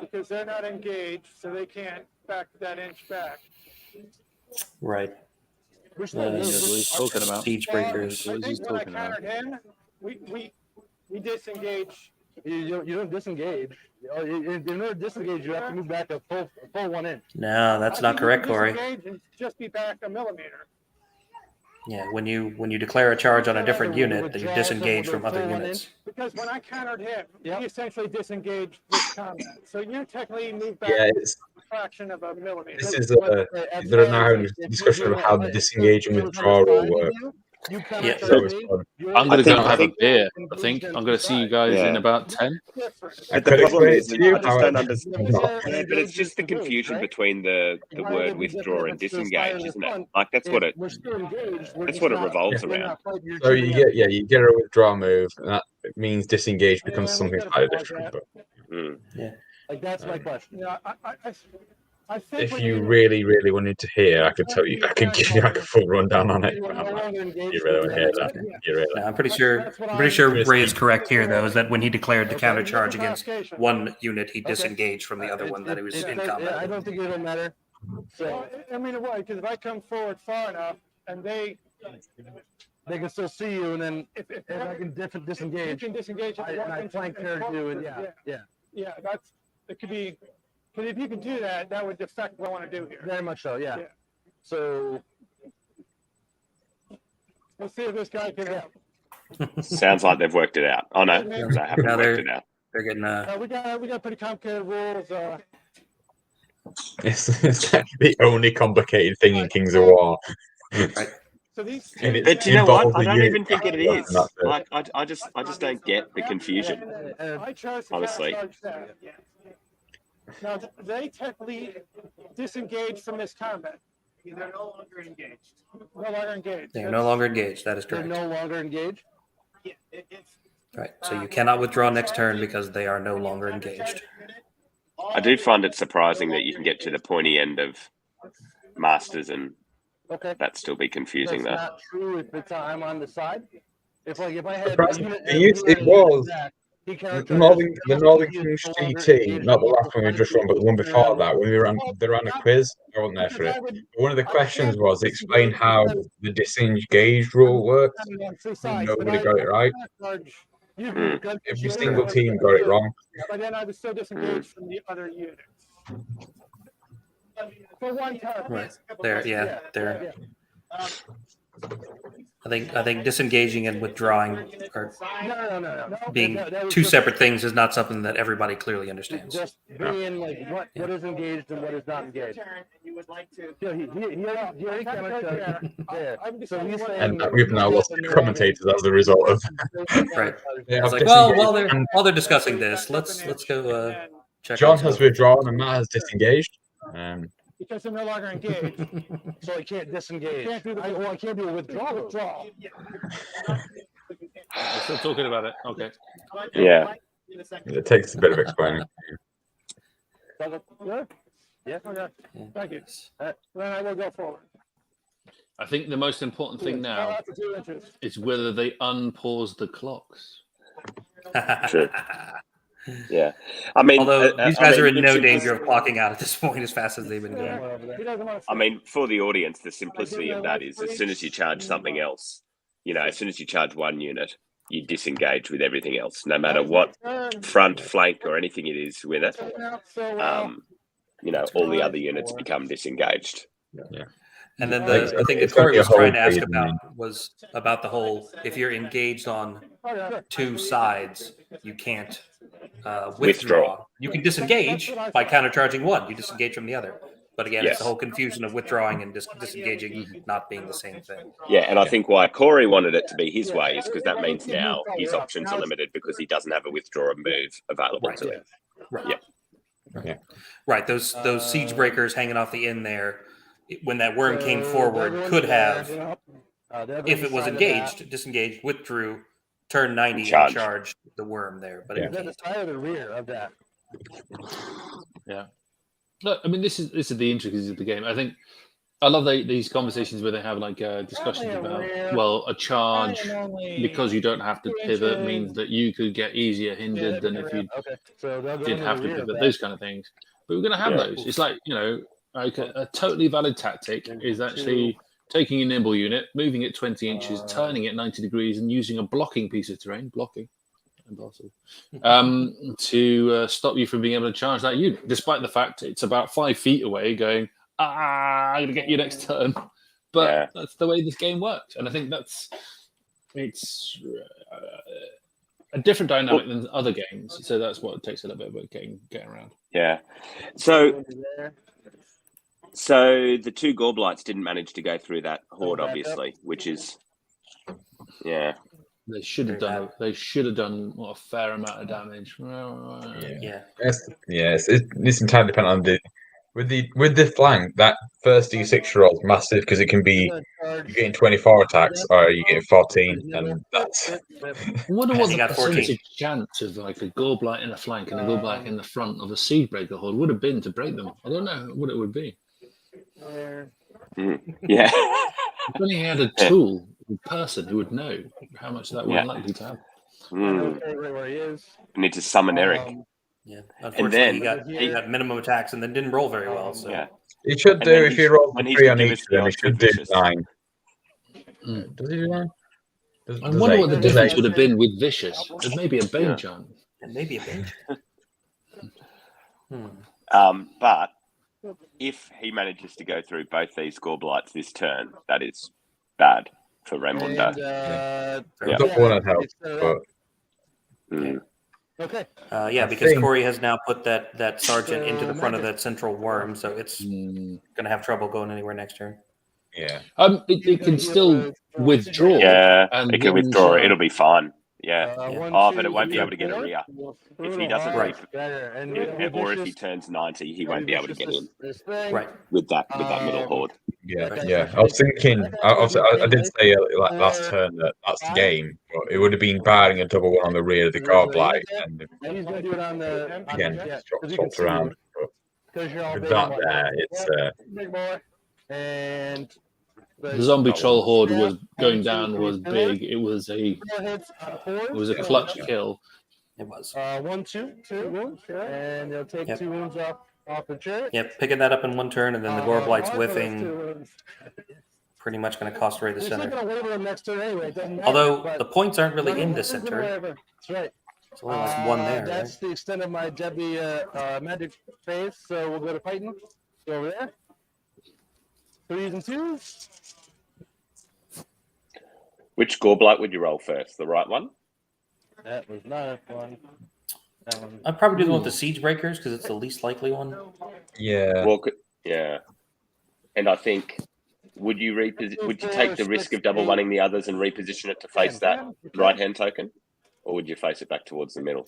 because they're not engaged, so they can't back that inch back. Right. What he's talking about. Siege breakers. I think when I countered him, we disengage. You don't disengage. In order to disengage, you have to move back a full 1 inch. No, that's not correct, Corey. And just be back a millimeter. Yeah, when you declare a charge on a different unit, then you disengage from other units. Because when I countered him, he essentially disengaged this combat. So you technically move back Yeah, a fraction of a millimeter. this is there are now a discussion of how the disengage and withdrawal will work. Yeah. So it's fun. I'm going to go and have a beer, I think. I'm going to see you guys in about 10. But the problem is, I just don't understand. Yeah, but it's just the confusion between the word withdraw and disengage, isn't it? Like that's what it revolves around. So you get a withdraw move, and that means disengage becomes something slightly different. But Yeah. Like that's my question. Yeah, if you really, really wanted to hear, I could tell you. I could give you like a full rundown on it. You really want to hear that? You really? No, I'm pretty sure Ray is correct here, though, is that when he declared the counter charge against one unit, he disengaged from the other one that he was in combat. I don't think it'll matter. So I mean, it would, because if I come forward far enough and they can still see you, and then if I can disengage, you can disengage, and I flank charge you, and yeah, that's it could be. But if you can do that, that would affect what I want to do here. Very much so, yeah. So let's see if this guy can help. Sounds like they've worked it out. Oh no, they haven't worked it out. They're getting we got pretty complicated rules. It's the only complicated thing in Kings of War. right. So these, But you know what? I don't even think it is. Like I just don't get the confusion. Honestly. Now they technically disengage from this combat. They're no longer engaged. No longer engaged. They're no longer engaged. That is They're correct. no longer engaged. Yeah, Right. So you cannot withdraw next turn because they are no longer engaged. I do find it surprising that you can get to the pointy end of Masters and that still be confusing, though. That's not true if it's I'm on the side. If I had It was the Northern Kings GT, not the last one we just run, but the one before that, when they ran a quiz. I wasn't there for it. But one of the questions was explain how the disengaged rule works. Nobody got it right. Every single team got it wrong. But then I was still disengaged from the other units. For one turn. Right. They're. I think disengaging and withdrawing are being two separate things is not something that everybody clearly understands. Just being like what is engaged and what is not engaged. And we've now lost the commentators as a result of. Right. It's like, well, while they're discussing this, let's go check. John has withdrawn and Matt has disengaged. Because they're no longer engaged, so I can't disengage. I can't do a withdrawal. We're still talking about it. Okay. Yeah. It takes a bit of explaining. Yeah. Okay. Thank you. Then I will go forward. I think the most important thing now is whether they unpause the clocks. True. Yeah, I mean, although these guys are in no danger of clocking out at this point as fast as they've been going. I mean, for the audience, the simplicity of that is as soon as you charge something else, as soon as you charge one unit, you disengage with everything else, no matter what front, flank, or anything it is with it. All the other units become disengaged. Yeah. And then the thing that Corey was trying to ask about was about the whole, if you're engaged on two sides, you can't withdraw. You can disengage by countercharging one. You disengage from the other. But again, it's the whole confusion of withdrawing and disengaging not being the same thing. Yeah, and I think why Corey wanted it to be his way is because that means now his options are limited because he doesn't have a withdraw move available to him. Right. Yeah. Right. Those siege breakers hanging off the end there, when that worm came forward, could have, if it was engaged, disengaged, withdrew, turned 90 and charged the worm there. But the side of the rear of that. Yeah. Look, I mean, this is the intricacies of the game. I think I love these conversations where they have like discussions about, well, a charge because you don't have to pivot means that you could get easier hindered than if you did have to pivot, those kind of things. But we're going to have those. It's like, like a totally valid tactic is actually taking a nimble unit, moving it 20 inches, turning it 90 degrees, and using a blocking piece of terrain, impossible, to stop you from being able to charge that unit, despite the fact it's about 5 feet away going, I'm going to get you next turn. But that's the way this game works. And I think it's a different dynamic than other games. So that's what it takes a little bit of getting around. Yeah. So the two Gorblights didn't manage to go through that horde, obviously, which is, They should have done. They should have done a fair amount of damage. Yes. This entirely depends on With the flank, that first D6 roll is massive because it can be you're getting 24 attacks or you're getting 14, and that's I wonder what He the got 14. percentage chance of like a Goreblight in the flank and a Goreblight in the front of a Siegebreaker horde would have been to break them. I don't know what it would be. Yeah. If only he had a tool, a person who would know how much that we're likely to have. Where he is. We need to summon Eric. Yeah, And unfortunately, then he got minimum attacks and then didn't roll very well. So yeah. it should And do then if he rolls when a he 3 should on give each us of the them. It odds should with do Vicious. 9. Does he do 9? I wonder what the difference would have been with Vicious. It may be a Bane chant. and maybe a bench. But if he manages to go through both these Gorblights this turn, that is bad for Raimundo. I don't want to help, but Okay. Yeah, because Corey has now put that sergeant into the front of that central worm, so it's going to have trouble going anywhere next turn. yeah. It can still withdraw. Yeah, and it can one withdraw. shot. It'll be fine. Yeah. Yeah. But it won't be able to get a rear. If he doesn't Right. or if he turns 90, he won't be able to get in Right. with that middle horde. Yeah. I was thinking. I did say like last turn that's the game, but it would have been barring a double one on the rear of the Godblight, and He's going to do it on the again yeah, swapped around. But with that there, it's big boy. And The zombie troll horde was going down was big. It was a clutch kill. It was. 1, 2 wounds, and they'll take 2 wounds off the chariot. Yep, picking that up in one turn, and then the Gorblight's whiffing. Pretty much going to cost Ray the center. Although the points aren't really in the center. That's right. It's only like one there. That's Right? the extent of my Debbie magic phase. So we'll go to fighting. Go over there. 3s and 2s. Which Gorblight would you roll first? The right one? That was not a fun. That one. I'd probably do the one with the siege breakers because it's the least likely one. yeah. Well, yeah. And I think would you take the risk of double running the others and reposition it to face that right hand token, or would you face it back towards the middle?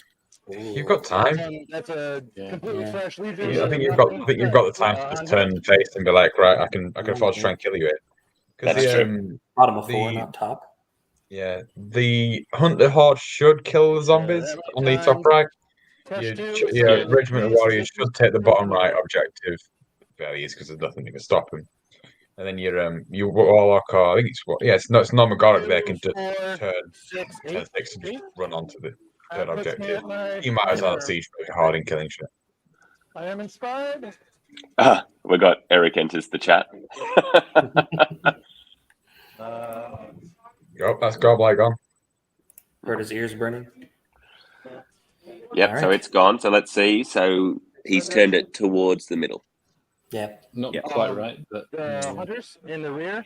You've got time. That's a completely fresh legion. I think you've got the time to just turn and face and be like, right, I can afford to try and kill you it. That's true. Bottom of 4, not top. Yeah, the Hunter Horde should kill the zombies on the top right. Regiment of Warriors should take the bottom right objective fairly easy because there's nothing that can stop them. And then your Warlock, or I think it's Nomagoric there can just turn 6 and just run onto the third objective. You might as well siege hard in killing shit. I am inspired. We got Eric enters the chat. That's Godblight gone. Heard his ears burning. Yep, All right. so it's gone. So let's see. So he's turned it towards the middle. Yeah. Not quite right, but Hunters in the rear.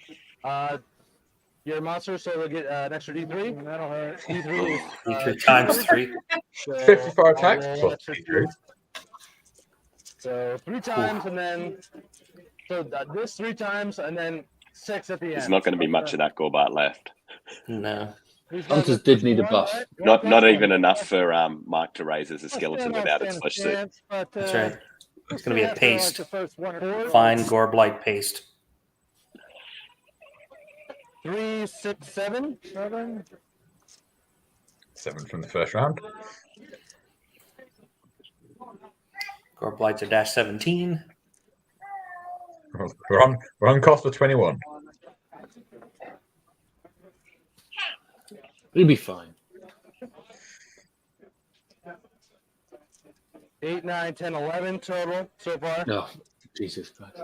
Your monster, so they'll get an extra D3. That'll hurt. D3 is times 3. 54 attacks plus D3. So 3 times, and then this 3 times, and then 6 at the end. There's not going to be much of that Gorbite left. No. Hunters did need a buff. Not even enough for Mark to raise as a skeleton without its flesh suit. That's right. It's going to be a paste. Fine Gorblight paste. 3, 6, 7. 7 from the first round. Gorblight's a dash 17. We're on cost for 21. It'll be fine. 8, 9, 10, 11 total so far. Oh, Jesus Christ.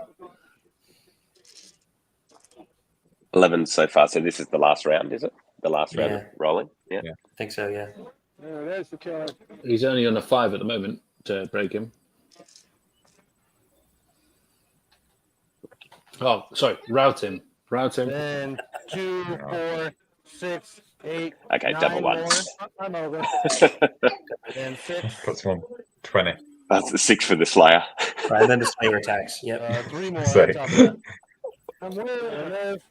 11 so far. So this is the last round, is it? The last round of Yeah. rolling? Yeah. I think so, yeah. There's the killer. He's only on a 5 at the moment to break him. Oh, sorry. Route him. Then 2, 4, 6, 8. Okay, 9 double more. ones. I'm over. And 6. Puts one 20. That's the 6 for the Slayer. Right, and then the Slayer attacks. Yep. 3 more. Sorry. On top of that. I'm with.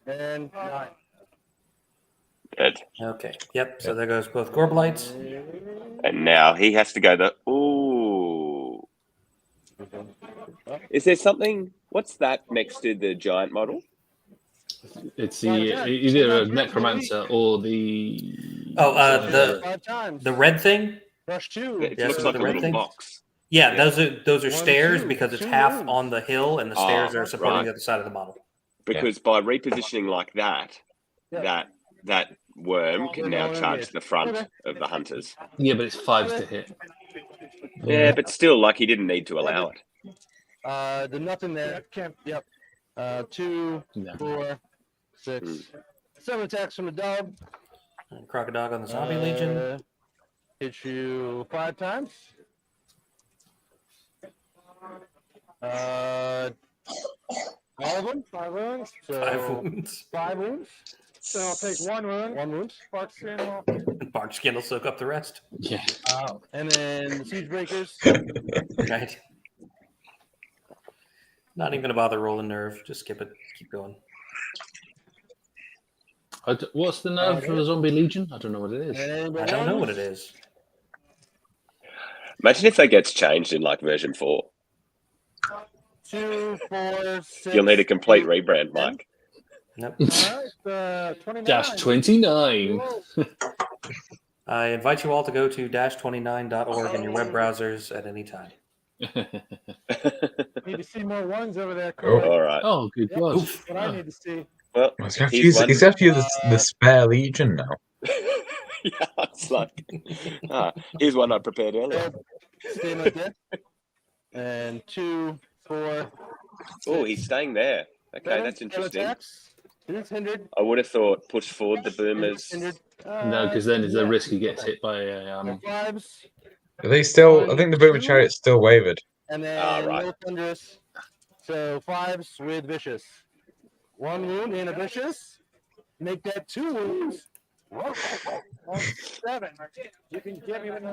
And 9. Good. Okay. Yep. So there goes both Gorblights. And now he has to go the. Ooh. Is there something? What's that next to the giant model? It's either a necromancer or the the red thing. Rush 2. It Yes, looks so like the a red little thing? box. Yeah, Yeah. those are 1, stairs 2, because it's 2 half rooms. on the hill and the stairs are supporting right. the other side of the model. Because by repositioning like that, that worm can now charge the front of the hunters. Yeah, but it's 5s to hit. Yeah, but still, like he didn't need to allow it. There's nothing there. Yep. 2, No. 4, 6, 7 attacks from the dog. And Crocodile on the Zombie Legion. Hit you 5 times. All of them? 5 wounds. So 5 wounds. 5 wounds. So I'll take 1 wound. 1 wound. Spark skin will. Bark skin will soak up the rest. Yeah. And then the siege breakers. Right. Not even gonna bother rolling nerve. Just skip it. Keep going. What's the nerve for the Zombie Legion? I don't know what it is. I don't know what it is. Imagine if that gets changed in like version 4. 2, 4, 6. You'll need a complete rebrand, Mike. Nope. All right, 29. -29. I invite you all to go to dash29.org in your web browsers at any time. Need to see more ones over there. Oh. All right. Oh, good God. Oof. What I need to see. Well, He's going to here's use, the spare Legion now. yeah, it's like, here's one I prepared earlier. Stay like that. And 2, 4. Oh, he's staying there. Okay, that's 7 interesting. attacks. It's hindered. I would have thought push forward the boomers. Hindered. No, because then there's a risk he gets hit by a. 5s. Are they still? I think the Boomer Chariot's still wavered. And then right. no thunderous. So 5s with vicious. 1 wound and a vicious. Make that 2 wounds. 7. You can get me with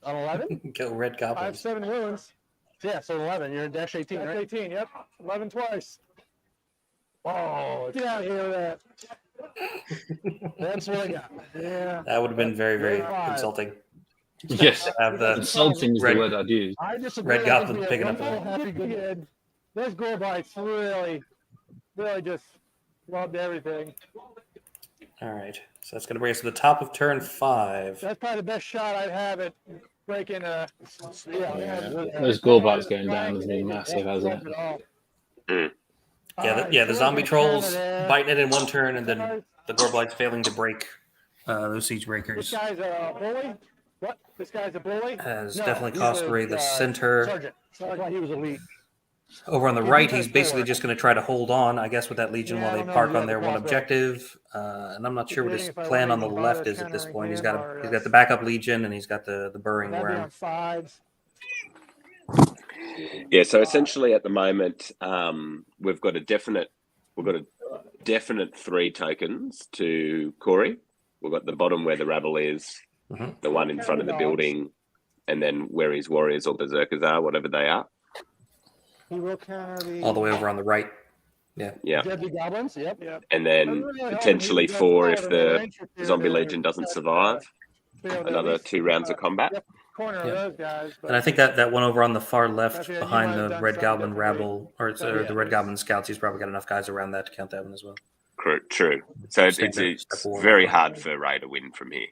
on 11. Go Red I have Goblins. 7 wounds. Yeah, so 11. You're in dash 18, right? 18. Yep. 11 twice. Oh, get out of here with that. That's what I got. Yeah. That would have been very, very 5. insulting. Yes. Have the Insulting is Red- the word I'd use. I disagree. Red I Goblin think we picking have up the- one happy good kid. Those gore bites really just loved everything. All right. So that's going to bring us to the top of turn 5. That's probably the best shot I'd have at breaking Those gore bites going down has been massive, hasn't it? Yeah, the zombie trolls biting it in one turn, and then the Gorblight's failing to break those siege This breakers. guy's a bully? What? This guy's a bully? Has No, definitely he's cost a, Ray the uh, center. Sergeant. That's why he was elite. Over on the He right, has he's basically four. just going to try to hold on, I guess, with that Legion Yeah, while I they don't know, park you on have their the one crossbow. objective. And I'm not sure what his Debating if I plan want on the to left bother is at this countering point. He's him got or, the backup Legion, and he's got the burrowing That'd be worm. on 5s. Yeah, so essentially at the moment, we've got a definite 3 tokens to Corey. We've got the bottom where the rabble is, Mhm. the one in front of the building, and then where his warriors or berserkers are, whatever they are. He will counter the All the way over on the right. Yeah, deadly goblins. Yep. and then potentially 4 if the zombie legion doesn't survive. Another 2 rounds of combat. Yep. Corner Yeah. of those guys. And I think that one over on the far left That's it, you behind might have the done Red something Goblin differently. rabble, or So, yeah. the Red Goblin scouts, he's probably got enough guys around that to count that one as well. True. So it's Step forward. very hard for Ray to win from here.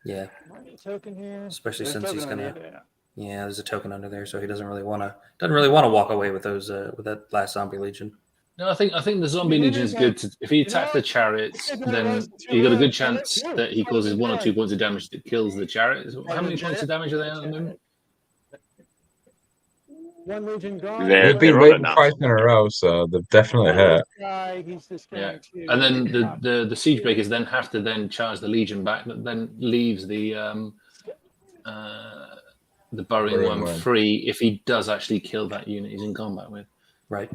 Yeah, Token here. especially There's since he's token gonna. on there. Yeah, there's a token under there, so he doesn't really want to walk away with those with that last zombie legion. No, I think the zombie legion is good. If he attacks the chariots, then you got a good chance that he causes 1 or 2 points of damage that kills the chariots. How many points of damage are they at the moment? 1 legion gone. They're- They've been on waiting enough. twice in a row, so they've definitely hurt. Guy, he's just Yeah, going to and then the siege breakers then have to then charge the legion back. That then leaves the burrowing worm free if he does actually kill that unit he's in combat with. Right.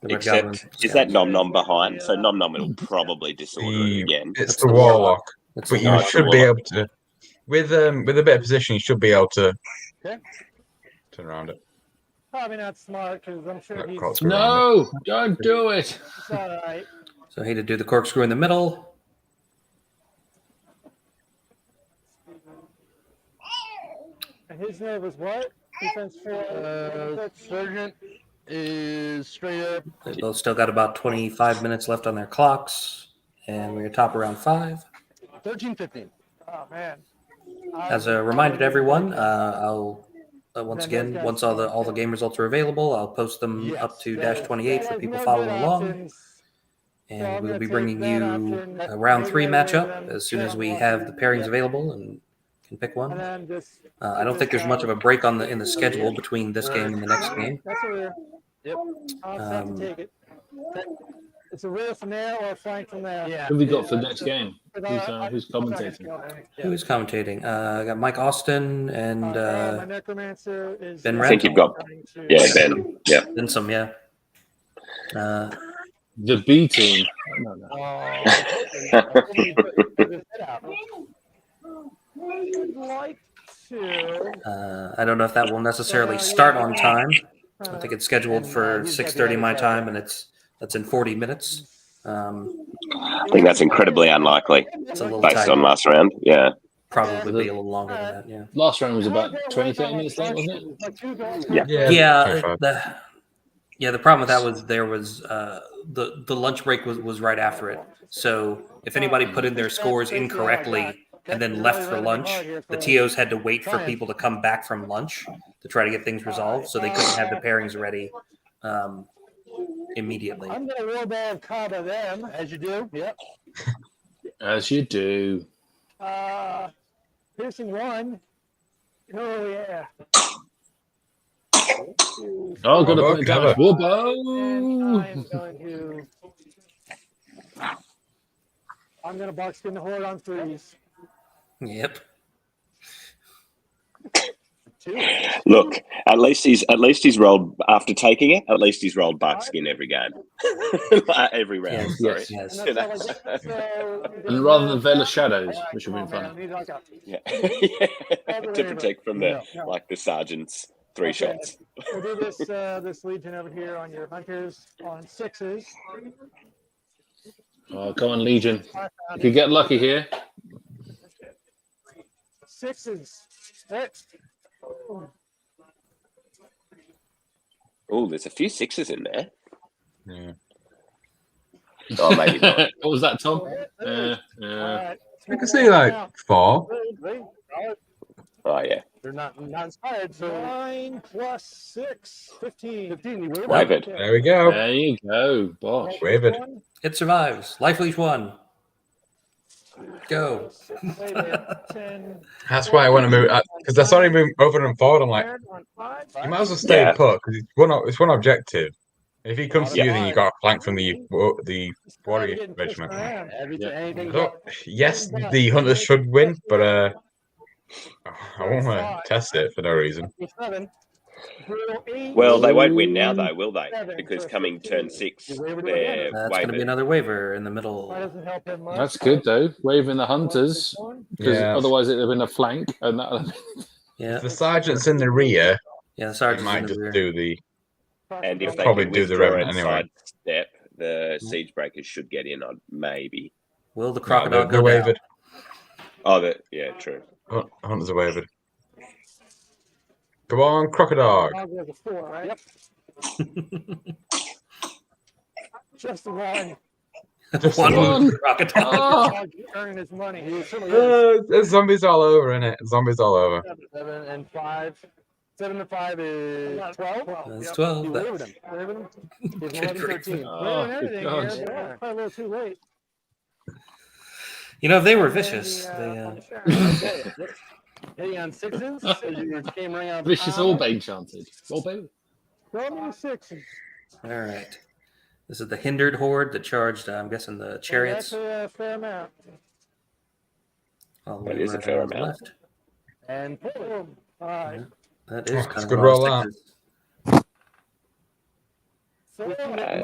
The Red Goblin Except, is that scouts. Nom Nom behind? So Nom Nom will probably disorder it again. It's That's the the Warlock, That's but the you one. should be able to, with a bit of position, you should be able to Okay. turn around it. probably not smart because I'm sure Like, he's cross around No, don't do it. it's all right. So he to do the corkscrew in the middle. And his nerve was what? Defense 4. Sergeant is straight up. They both still got about 25 minutes left on their clocks, and we're top around 5. 13-15. Oh man. As a reminder to everyone, I'll once again, once all the game results are available, I'll post them up to Dash28 for people following along. And we'll be bringing you a round 3 matchup as soon as we have the pairings available and can pick one. I don't think there's much of a break in the schedule between this game and the next game. That's a rear. Yep. Take it. It's a rear from there or a flank from there. Yeah. Who have we got for the next game? Who's commentating? Who is commentating? I got Mike Austin and my necromancer is Ben I think you've got Ben. Yeah. Then some, yeah. The B team. No. I don't know if that will necessarily start on time. I think it's scheduled for 6:30 my time, and that's in 40 minutes. I think that's incredibly unlikely It's a little based tight. on last round. Yeah. Probably be a little longer than that. Yeah. Last round was about 20, 30 minutes late, wasn't it? Yeah. The problem with that was there was the lunch break was right after it. So if anybody put in their scores incorrectly and then left for lunch, the TOs had to wait for people to come back from lunch to try to get things resolved, so they couldn't have the pairings ready immediately. I'm gonna roll ball Kaba them as you do. Yep. As you do. Piercing 1. Oh yeah. Oh, got to Oh, put it cover. down. Whoa! I'm gonna box in the horde on 3s. Yep. 2. Look, at least he's rolled after taking it. At least he's rolled buckskin every game, every round. Yes, Sorry. yes. And rather than Veil of Shadows, which would have been fun. Yeah. To protect from the sergeant's 3 shots. We'll do this legion over here on your hunters on 6s. Oh, go on, Legion. If you get lucky here. 6s. 6. Oh, there's a few 6s in there. Yeah. Oh, maybe not. What was that, Tom? I can see like 4. Oh, yeah. They're not inspired. So 9 plus 6, 15. 15. Wavered. There we go. There you go, boss. Wavered. It survives. Life leech 1. Go. That's why I want to move because I saw him move over and forward. I'm like, you might as well stay put because it's one objective. If he comes to you, then you got a flank from the warrior regiment. Yes, the hunters should win, but I won't want to test it for no reason. Well, they won't win now, though, will they? Because coming turn 6, they're That's going to be another waiver in the middle. That's good, though. Waving the hunters, because Yeah. otherwise it would have been a flank. And that. Yeah. If the sergeant's in the rear, Yeah, the he sergeant's might in the just rear. do the. And if they Probably can do the withdraw revenant and anyway. sidestep, the siege breakers should get in on maybe. Will the No, crocodile they're go down? wavered. Oh, yeah, true. Hunters are wavered. Come on, crocodile. I'll go to 4, right? Yep. Just the one. Just One one. crocodile. Dog earning his money. He certainly is. There's zombies all over, innit? Zombies all over. 7 and 5. 7 and 5 is 12. That's 12. You That- wavered him. Wavered him. He's Good 11, grief. 13. Oh, Wavering good everything God. here, but probably a little too late. You know, if they were vicious, Hitting on 6s. So you came right out. Vicious Orbane chanted. Orbane? Throw me 6s. all right. This is the hindered horde that charged, I'm guessing, the chariots. That's a fair amount. All the That way is a right fair on the amount. left. And boom. All right. That is Oh, kind it's of a good a lot of roll out.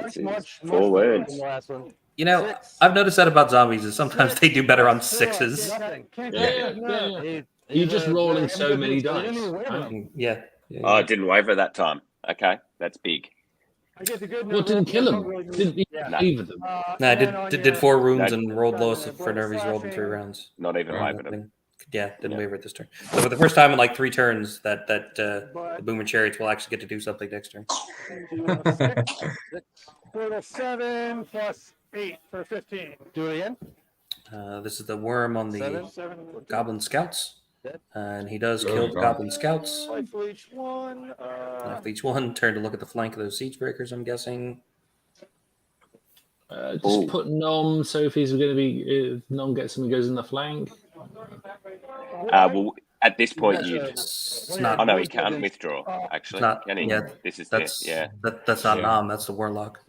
sixes. It's 4 wounds. The last one. You know, 6. I've noticed that about zombies is sometimes they do better on 6s. Nothing. Can't Yeah, get no. yeah. You're just rolling so many dice. Yeah. Oh, it didn't waver that time. Okay, that's big. I get the good Well, it didn't kill him. Didn't Yeah. either of them. No, I did 4 wounds No. and rolled lowest for nervies, rolled in 3 rounds. Not even Right. wavered him. didn't waver this turn. So for the first time in like 3 turns, that the Boomer Chariots will actually get to do something next turn. Total 7 plus 8 for 15. Do it again. This is the worm on the 7. Goblin Scouts, and he does Oh, kill the God. Goblin Scouts. Life for each one. After each one, turn to look at the flank of those Siege Breakers, I'm guessing. Just put Nom, so if he's going to be, if Nom gets him, he goes in the flank. Well, at this point, you. It's not. Oh no, he can't withdraw. Actually, Not, can he? yeah, This is that's yeah. that's not Yeah. Nom. That's the Warlock.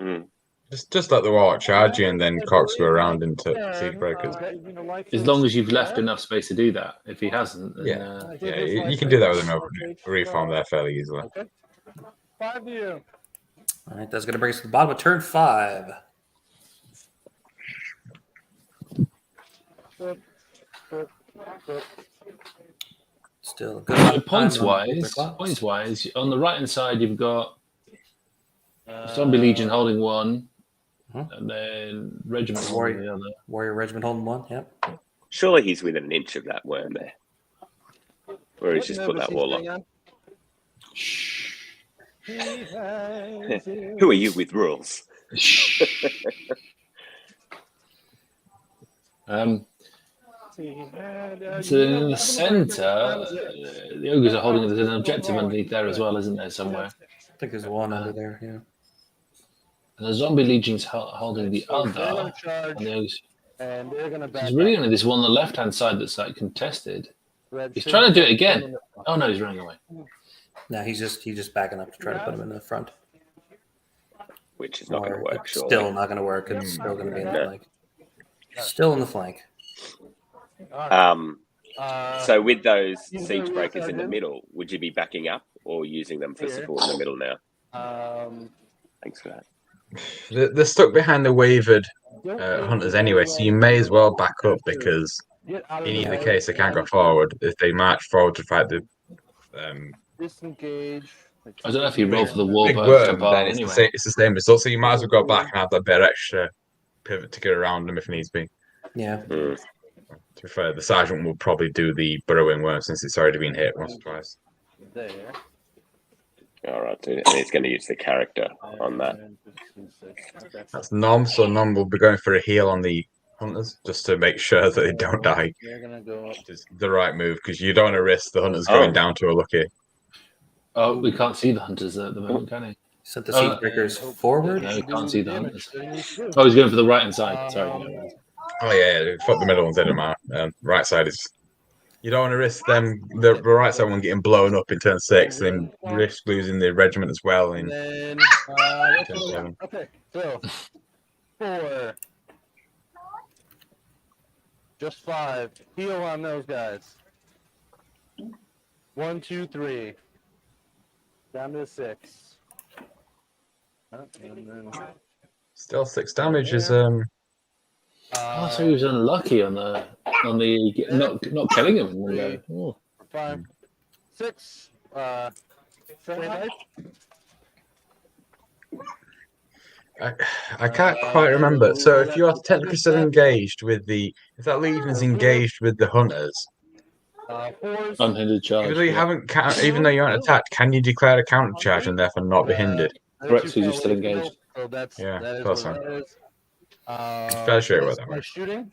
Just let the Warlock charge you and then Cox go around into Siege Breakers. As long as you've left enough space to do that. If he hasn't, then, Yeah, you can do that with an reform there fairly easily. Okay. 5 to you. All right, that's going to bring us to the bottom of turn 5. Still a good. So points wise, on the right hand side you've got Zombie Legion holding 1, and then Regiment holding the other. Warrior Regiment holding 1. Yep. Surely he's within an inch of that worm there, or he's just put that Warlock. Who are you with rules? So in the centre, the ogres are holding. There's an objective underneath there as well, isn't there? Somewhere. I think there's one under there. Yeah. And the Zombie Legion's holding the other. And the ogres. There's really only this one on the left-hand side that's like contested. He's trying to do it again. Oh no, he's running away. No, he's just backing up to try to put him in the front. Which is not going to work. It's Surely. still not going to work. It's still going to be in the flank. Still in the flank. So with those Siege Breakers in the middle, would you be backing up or using them for support in the middle now? Thanks for that. They're stuck behind the wavered hunters anyway, so you may as well back up because in either case they can't go forward. If they march forward to fight the Disengage. I don't know if you roll for the wall, big but worm, then anyway. it's the same result. So you might as well go back and have that bit extra pivot to get around them if needs be. Yeah. To be fair, the sergeant will probably do the burrowing worm since it's already been hit once or twice. There. All right, dude. And he's going to use the character on that. That's Nom, so Nom will be going for a heal on the hunters just to make sure that they don't die. Which is the right move because you don't want to risk the hunters going down to a lucky. Oh, we can't see the hunters at the moment, can he? Set the Siege Breakers forward. No, we can't see the hunters. Oh, he's going for the right hand side. Sorry. Oh yeah, fuck the middle ones, they don't matter. Right side is. You don't want to risk them, the right side one getting blown up in turn 6, then risk losing the regiment as well in turn 7. Okay, so 4. Just 5. Heal on those guys. 1, 2, 3. Down to 6. And then, Still 6 damage is Oh, so he was unlucky on the not killing him in one go. Oh. 5, 6. Straight I can't quite remember. So if you are technically still engaged with if that legion is engaged with the hunters, Unhindered charge. even though you aren't attacked, can you declare a counter charge and therefore not be hindered? Correct, so you're still engaged. So that's Yeah, that is close what one. that is. Fair share with that one. Shooting.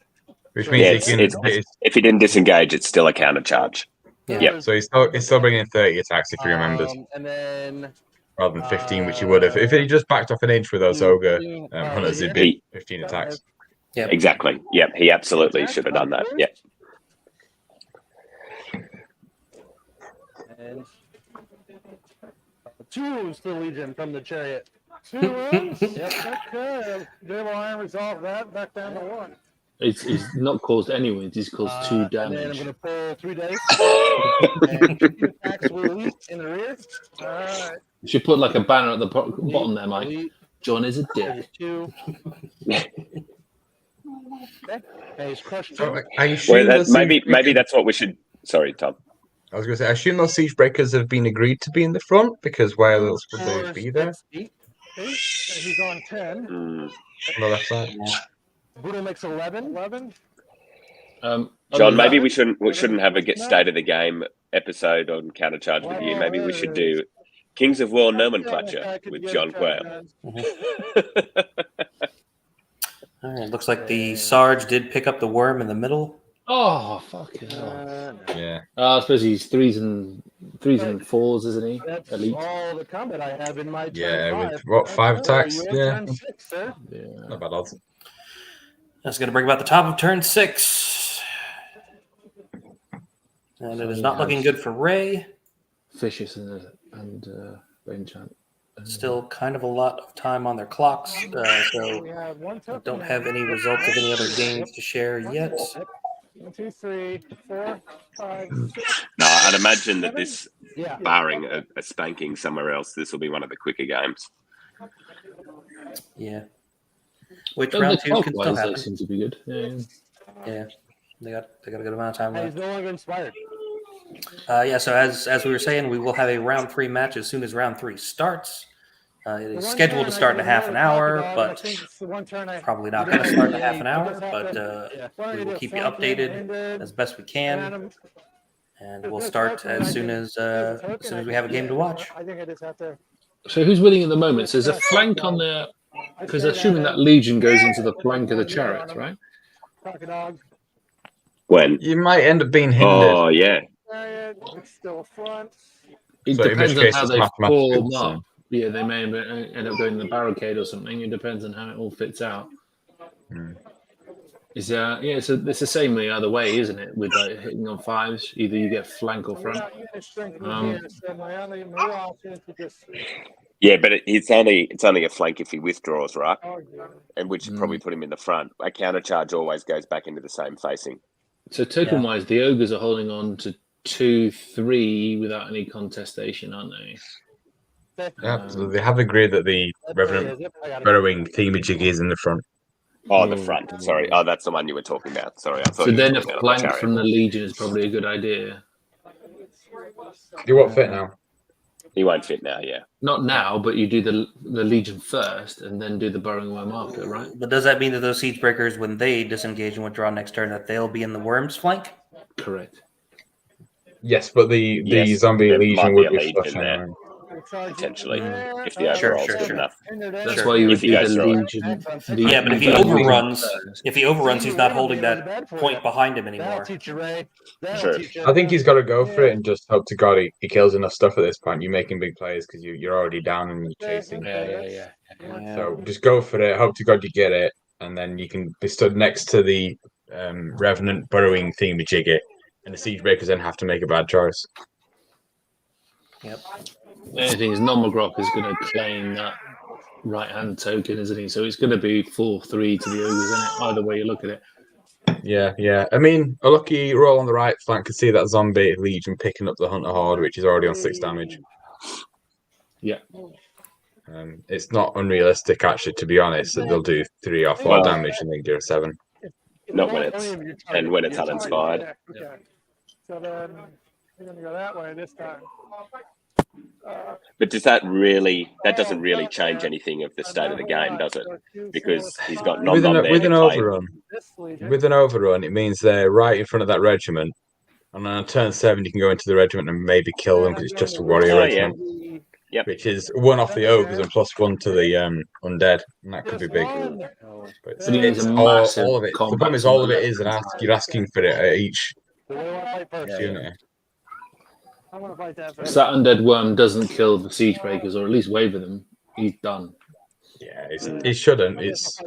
Which Yeah, means he can. if he didn't disengage, it's still a counter charge. Yeah. Yep. So he's still bringing in 30 attacks if he remembers, And then rather than 15, which he would have. If he just backed off an inch with those ogre hunters, it'd be 15 attacks. Yeah. Exactly. Yep. He absolutely should have done that. Yep. and 2 wounds to the Legion from the chariot. 2 wounds? Yep. Okay. They will iron resolve that back down to 1. He's not caused any wounds. He's caused 2 And then I'm damage. going to pull 3 dice. And 2 attacks will elite in the rear. All right. You should put like a banner at the bottom there, Mike. Elite. John is a dick. There's 2. Okay. And he's crushed 2. So, I Well, assume those maybe that's what we should. Sorry, Tom. I was going to say, I assume those siege breakers have been agreed to be in the front because why else would they be there? That's 8. Okay. And he's on 10. Mm. On the left side. Brutal makes 11. John, maybe we shouldn't have a state of the game episode on Countercharge with you. Maybe we should do Kings of War nomenclature with John Quayle. All right, looks like the Sarge did pick up the worm in the middle. Oh, fucking hell. Yeah. I suppose he's threes and fours, isn't he? That's Elite. all the combat I have in my turn Yeah, five. with what, 5 attacks? You Yeah. turn 6, sir. Yeah. Not bad odds. That's going to bring about the top of turn 6. And it is not looking good for Ray. Vicious and Rain Chant. Still kind of a lot of time on their clocks, We so have one token don't now. have any results of any other games to share yet. 1, 2, 3, 4, 5, 6. No, I'd imagine that this, Yeah. barring a spanking somewhere else, this will be one of the quicker games. Yeah. Which But round the 2 can still clockwise, they happen. seem to be good. Yeah. Yeah. They got a good amount of time He's left. no longer inspired. Yeah, so as we were saying, we will have a round 3 match as soon as round 3 starts. It is scheduled to start in a half an hour, but probably not going to start in a half an hour. But we will keep you updated as best we can, and we'll start as soon as we have a game to watch. I think I just have to. So who's winning at the moment? So there's a flank on there, because assuming that Legion goes into the flank of the chariots, right? Crocodile. When? You might end up being hindered. Oh, yeah. Chariot, it's still a front. It So in depends which on case how it's they mathematically form the up. same. Yeah, they may end up going in the barricade or something. It depends on how it all fits out. Hmm. It's the same way either way, isn't it? With like hitting on 5s, either you get flank or front. Yeah, but it's only a flank if he withdraws, right? And which would probably put him in the front. A countercharge always goes back into the same facing. So token-wise, the ogres are holding on to 2-3 without any contestation, aren't they? Yeah, so they have agreed that the Revenant Burrowing thingamajig is in the front. Oh, the front. Sorry. Oh, that's the one you were talking about. Sorry, I thought So you were then a talking about the flank chariot. from the Legion is probably a good idea. You won't fit now. He won't fit now, yeah. Not now, but you do the Legion first and then do the Burrowing Worm after, right? But does that mean that those siege breakers, when they disengage and withdraw next turn, that they'll be in the worm's flank? Correct. Yes, but the Yes, zombie there legion might be would a be legion flushing there. around. Potentially, if the Sure, overall's sure, good sure. enough. That's Sure. why you would If he do goes the through it. Legion. Yeah, but if he overruns, he's not holding that point behind him That'll anymore. teach you, Ray. Sure. I think he's got to go for it and just hope to God he kills enough stuff at this point. You're making big plays because you're already down and you're chasing. Yeah. So just go for it. Hope to God you get it, and then you can be stood next to the Revenant Burrowing thingamajigger, and the siege breakers then have to make a bad choice. Yep. The only thing is, Non-McGrock is going to claim that right-hand token, isn't he? So it's going to be 4-3 to the ogres, isn't it? Either way you look at it. Yeah. I mean, a lucky roll on the right flank could see that zombie legion picking up the Hunter Horde, which is already on 6 damage. Yeah. It's not unrealistic, actually, to be honest, that they'll do 3 or 4 Well, damage and then do a 7. Not when it's uninspired. Okay. So then we're going to go that way this time. But that doesn't really change anything of the state of the game, does it? Because he's got nom With nom an, there with to an claim. overrun, it means they're right in front of that regiment. And on turn 7, you can go into the regiment and maybe kill them because it's just a warrior Oh, yeah. regiment. Yep. Which is 1 off the ogres and +1 to the undead. And that could be big. But But he needs it's a all massive of it. The combat problem is all of it somewhere. is you're asking for it at each unit. I want to fight that If first. that undead worm doesn't kill the siege breakers, or at least waver them, he's done. Yeah, it shouldn't. It's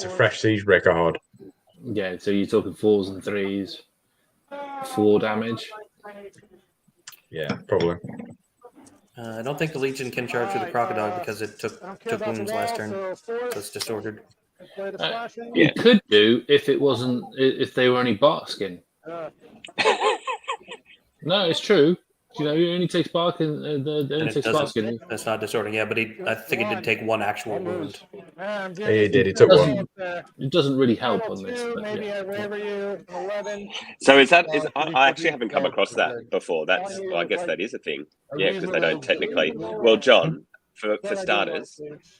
a fresh siege breaker horde. Yeah, so you're talking 4s and 3s, 4 damage. Yeah, probably. I don't think the Legion can charge through the Crocodile because it took wounds last turn, so it's disordered. Yeah. It could do if if they were only bark skin. No, it's true. You know, it only takes bark and And only it takes bark skin. doesn't. That's not disordered. Yeah, but I think it did take 1 actual wound. Yeah, he did. He took 1. It doesn't really help on this. But Maybe yeah. I waver you 11. So I actually haven't come across that before. I guess that is a thing. Yeah, because they don't technically. Well, John, for starters,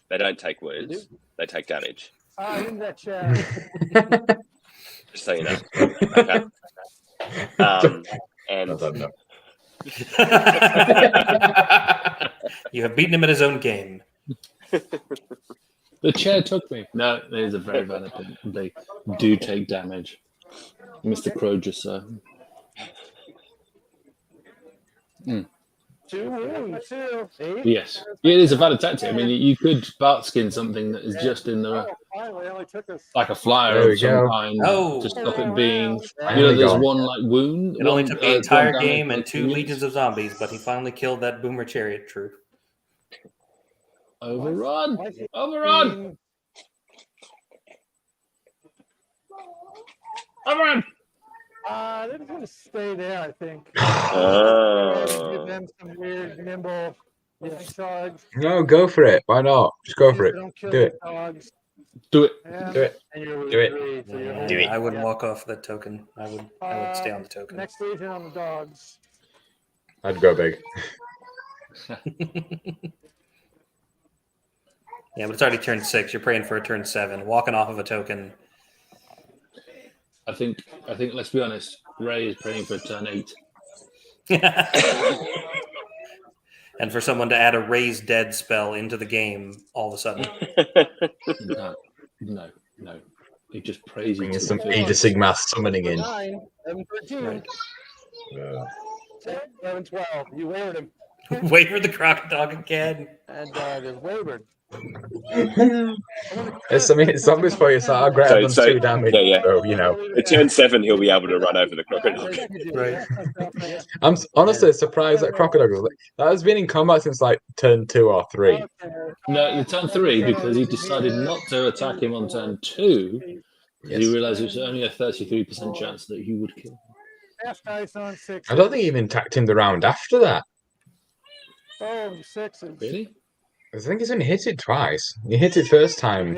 they don't take wounds. They take damage. In that chat. Just so you know. Okay. And I don't know. You have beaten him at his own game. The chair took me. No, it is a very valid point. They do take damage. Mr. Crow just so. 2 wounds, 2. 8. Yes. It is a valid tactic. I mean, you could bark skin something that is just in the Finally, it only took us. like a flyer There we of some go. kind Oh. to stop it being. Finally There's gone. one like wound. It only one, took the one entire damage game per and 2 unit. legions of zombies, but he finally killed that boomer chariot troop. Overrun! Overrun! Overrun! They're just gonna stay there, I think. Oh. Give them some weird, nimble dogs. No, go for it. Why not? Just go for it. Don't kill Do it. the dogs. Do it. Yeah. Do it. And you're Do it. 3, so you're Yeah, holding- it. I wouldn't walk off that token. I would stay on the token. Next legion on the dogs. I'd go big. Yeah, but it's already turn 6. You're praying for a turn 7. Walking off of a token. I think. Let's be honest. Ray is praying for turn 8. And for someone to add a raise dead spell into the game all of a sudden. No. He just prays. Bringing some Age of Sigmar summoning in. 9, 11, 13, Right. 10, 11, 12. You wavered him. Waver the crocodile again. And they're wavered. It's zombies for you, so I'll grab them 2 damage. yeah. So, you know. At turn 7, he'll be able to run over the crocodile. Right. I'm honestly surprised that crocodile. That has been in combat since like turn 2 or 3. No, the turn 3 because he decided not to attack him on turn 2. Yes. He realised it was only a 33% chance that he would kill him. Half dice on 6. I don't think he even attacked him the round after that. Oh, 6s. Really? I think he's only hit it twice. He hit it first time.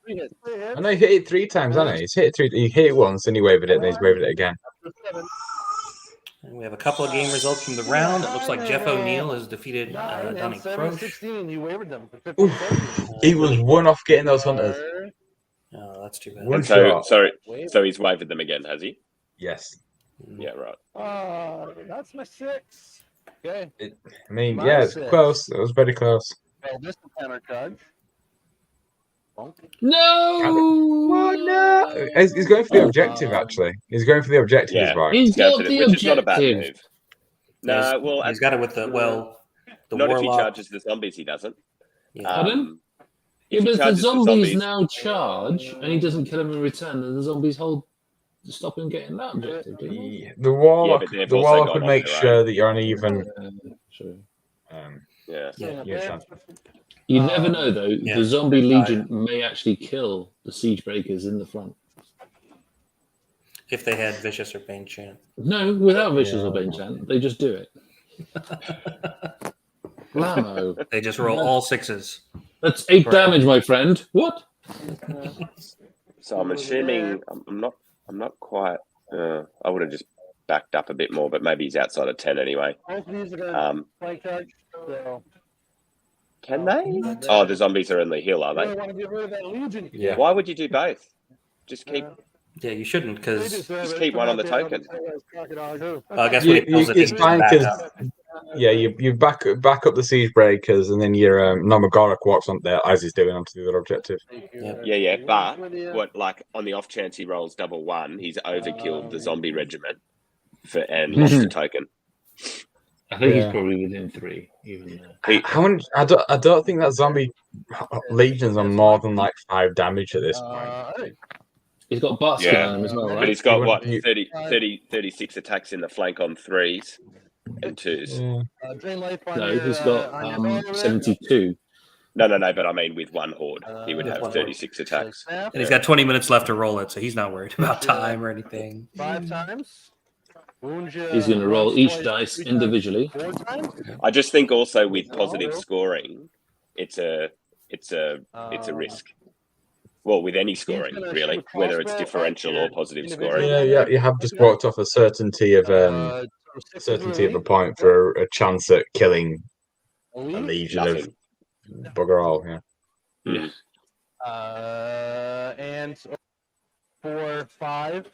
3 hits. 3 hits. I know he hit it 3 times, hasn't he? He's hit it 3. He hit it once, and he wavered it, and then he's wavered it again. And we have a couple of game results from the round. It looks like Jeff O'Neill has defeated Donnie 7, Croce. 16. You wavered them. He was one off getting those hunters. Oh, that's too bad. One So, shot. so he's wavered them again, has he? Yes. Yeah, right. That's my 6. Okay. I mean, My yeah, it's 6. close. It was very close. Well, this is counter charge. No! What? No! He's going for the objective, actually. He's going for the objective, Yeah. he's right. He's Go got for the which is not a bad objective. move. No, well, he's got it with the the not if he warlock. charges the zombies, he doesn't. Yeah. Pardon? If Yeah, he but if the charges zombies now charge and he doesn't kill them in return, then the zombies stop him getting that objective, do they? The warlock, but they've the also warlock gone would on make their sure that you're on even. Sure. Yeah. Yeah. You never know, though. yeah. The zombie legion may actually kill the siege breakers in the front. If they had Vicious or Bane Chant. No, without Vicious or Bane Chant, they just do it. Blammo. They just roll all 6s. That's 8 damage, my friend. What? So I'm assuming I'm not quite. I would have just backed up a bit more, but maybe he's outside of 10 anyway. Both of these are going to flank charge. So, Can they? Oh, the zombies are in the hill, are I they? want to get rid of that legion. Yeah. Why would you do both? Just keep. Yeah, you shouldn't, because Just keep one on the token. I guess when he kills it, It's he fine backs because up. you back up the siege breakers, and then your Nomagorok walks on there as he's doing onto the other objective. Yeah. But what, like, on the off chance he rolls double 1, he's overkilled the zombie regiment and lost a token. I think Yeah. he's probably within 3, even there. How many? I don't think that zombie legions are more than like 5 damage at this point. He's got Bartskin Yeah. on him as well, But right? he's got You what, wouldn't- 36 attacks in the flank on 3s and 2s. Yeah. Drain life on No, your, he's on your got banner, 72. No, but I mean with one horde, he would With have one 36 attacks. And he's got 20 minutes left to roll it, so he's not worried about time or anything. 5 times. Wound you, He's going to roll each twice, dice 3 times, individually. 4 times. I just think also with positive scoring, it's a risk. Well, with any scoring, gonna really, shoot a whether it's crossbow differential at or positive individual. scoring. Yeah, you have just walked off a certainty of a point for a chance at killing a legion of Nothing. bugger all. Yeah. Mm. And 4, 5.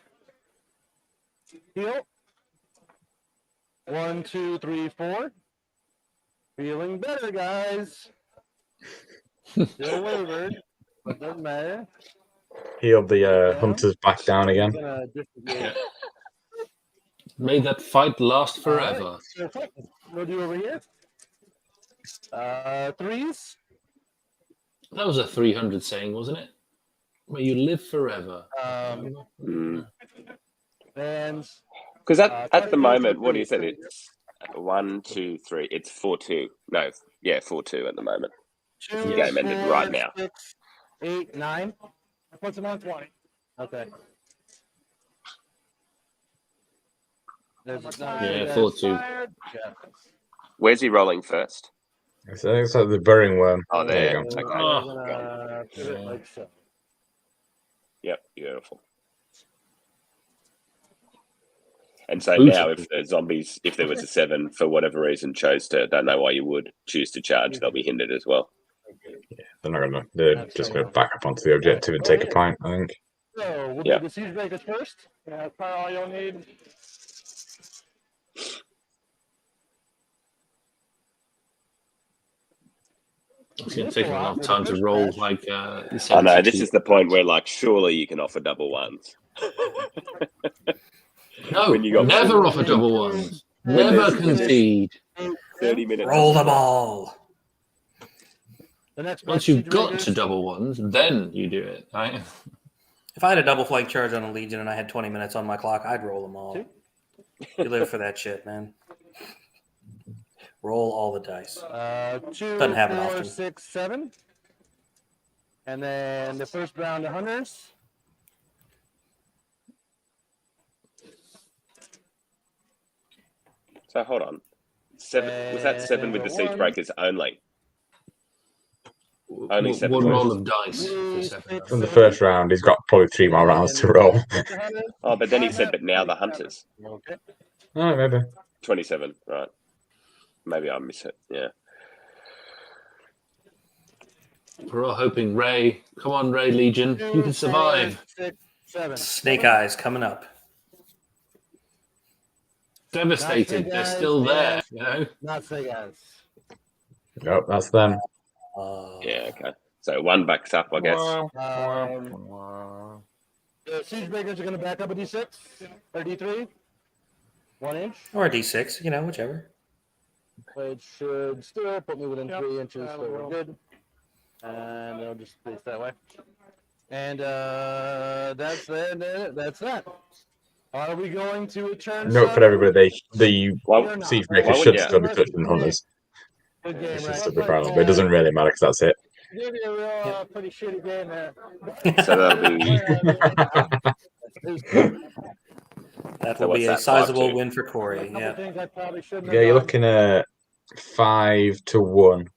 Heal. 1, 2, 3, 4. Feeling better, guys. Still wavered. But doesn't matter. Healed the hunters back down again. May that fight last forever. All right. So we'll do over here. 3s. That was a 300 saying, wasn't it? May you live forever. And Because at the moment, what do you say? It's 1, 2, 3. It's 4-2. No, yeah, 4-2 at the moment. 2, The game ended right now. 6, 8, 9. Puts him on 20. Okay. Yeah, 4-2. Yeah. Where's he rolling first? So it's like the burying worm. Oh, there. you go. Okay. Oh. Put it like so. Yep, beautiful. And so now, if the zombies, if there was a 7 for whatever reason, don't know why you would choose to charge, they'll be hindered as well. Yeah, they're not gonna. They're just gonna back up onto the objective and take a point. I think. So we'll Yeah. do the siege breakers first. That's probably all you'll need. It's going to take a long time to roll like I know, this is the point where, like, surely you can offer double ones. No, when you got never offer double ones. Never concede. 30 minutes. Roll the ball. The next Once you've got to double ones, then you do it, right? If I had a double flank charge on a Legion and I had 20 minutes on my clock, I'd roll them all. You live for that shit, man. Roll all the dice. 2, Doesn't happen 4, often. 6, 7. And then the first round of hunters. So hold on. 7 was that 7 with the siege breakers only? Only 7 one points. roll of dice for 7. From the first round, he's got probably 3 more rounds to roll. Oh, but then he said, but now the hunters. Okay. Oh, maybe. 27, right. Maybe I miss it, yeah. We're all hoping Ray. Come on, Ray Legion. You can survive. 4, 6, 7. Snake eyes coming up. Devastated. They're still there, you know? Not snake eyes. Nope, that's them. Yeah, okay. So 1 backs up, I guess. The siege breakers are going to back up a D6 or D3. 1 inch. Or a D6, you know, whichever. It should still put me within 3 inches, so we're good. And it'll just place that way. And that's that. Are we going to a turn? Note for everybody, the Why siege why breakers would should you? still be touching hunters. Good game, It should right? still be violent, but it doesn't really matter because that's it. Give you a real pretty shitty game there. So that'll be... That So will what's be a that, sizable 5-2? win for Corey. Couple Yeah. things I probably shouldn't have Yeah, you're done. looking at 5-1.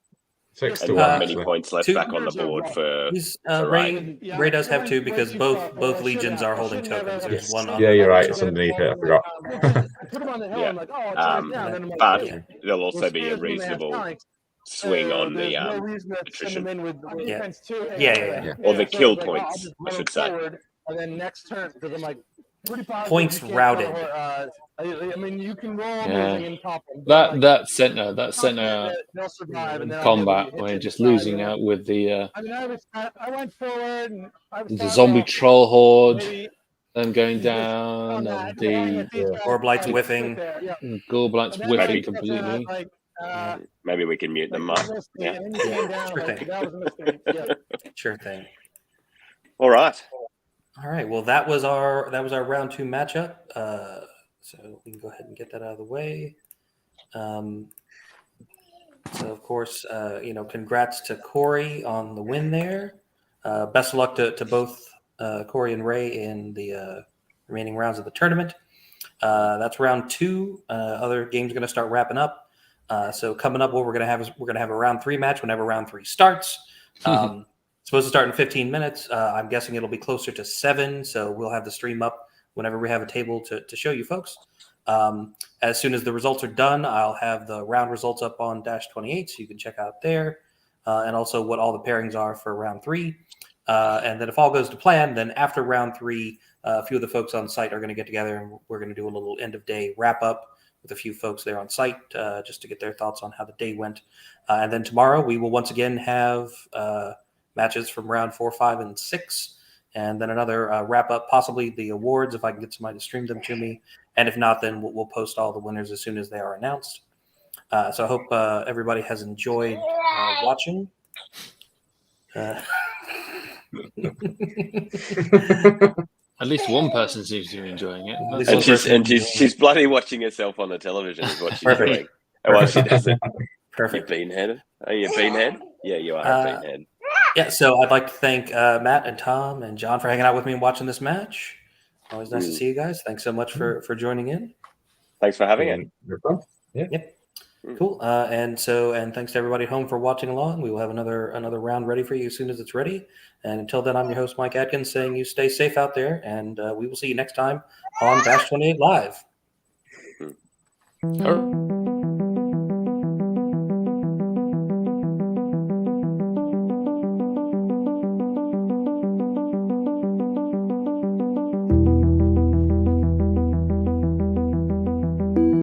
6 And to not 1, many actually. points left Two- back on the board for He's, Ray. Ray does have 2 because both legions are holding tokens. There's Yes. one on Yeah, the you're right. control. It's underneath it. I forgot. I put him on the hill. Yeah. I'm like, oh, it's right down. And I'm like, But hey, there'll also well, be a spears when they have reasonable time, swing on there's the no reason to send attrition. them in with Yeah. defense too. Yeah. Or the So kill it's like, points, I'll just I run should them say. forward, and then next turn, because I'm like, pretty positive Points you can't routed. I mean, you can roll Yeah. amazing and pop them. but, like, That center they'll survive, and then I'll be able to combat hit where them you're just inside, losing you know? out with the I mean, I went forward, and I was the zombie thought, troll horde, maybe them going he's just down, on and that, the these guys Or Blight's sit whiffing. there, yeah. Gorblight's And then whiffing Maybe- completely. Like, Maybe we can mute them up. mistake, Yeah. and then you came down, Sure like, thing. that was a mistake. Yeah. Sure thing. All right. All right. Well, that was our round 2 matchup. So we can go ahead and get that out of the way. So of course, congrats to Corey on the win there. Best of luck to both Corey and Ray in the remaining rounds of the tournament. That's round 2. Other games are going to start wrapping up. So coming up, what we're going to have is we're going to have a round 3 match whenever round 3 starts. Supposed to start in 15 minutes. I'm guessing it'll be closer to 7. So we'll have the stream up whenever we have a table to show you folks. As soon as the results are done, I'll have the round results up on Dash28, so you can check out there, and also what all the pairings are for round 3. And then if all goes to plan, then after round 3, a few of the folks on site are going to get together and we're going to do a little end of day wrap up with a few folks there on site just to get their thoughts on how the day went. And then tomorrow we will once again have matches from round 4, 5, and 6. And then another wrap up, possibly the awards if I can get somebody to stream them to me. And if not, then we'll post all the winners as soon as they are announced. So I hope everybody has enjoyed watching. At least one person seems to be enjoying it. And she's bloody watching herself on the television is what she's doing. Oh, well, she does it. Perfect. You beanhead? Are you a beanhead? Yeah, you are a beanhead. Yeah, so I'd like to thank Matt and Tom and John for hanging out with me and watching this match. Always nice to see you guys. Thanks so much for joining in. Thanks for having it. Yeah. Yep. Cool. And thanks to everybody at home for watching along. We will have another round ready for you as soon as it's ready. And until then, I'm your host, Mike Atkins, saying you stay safe out there, and we will see you next time on Dash28 Live. All right.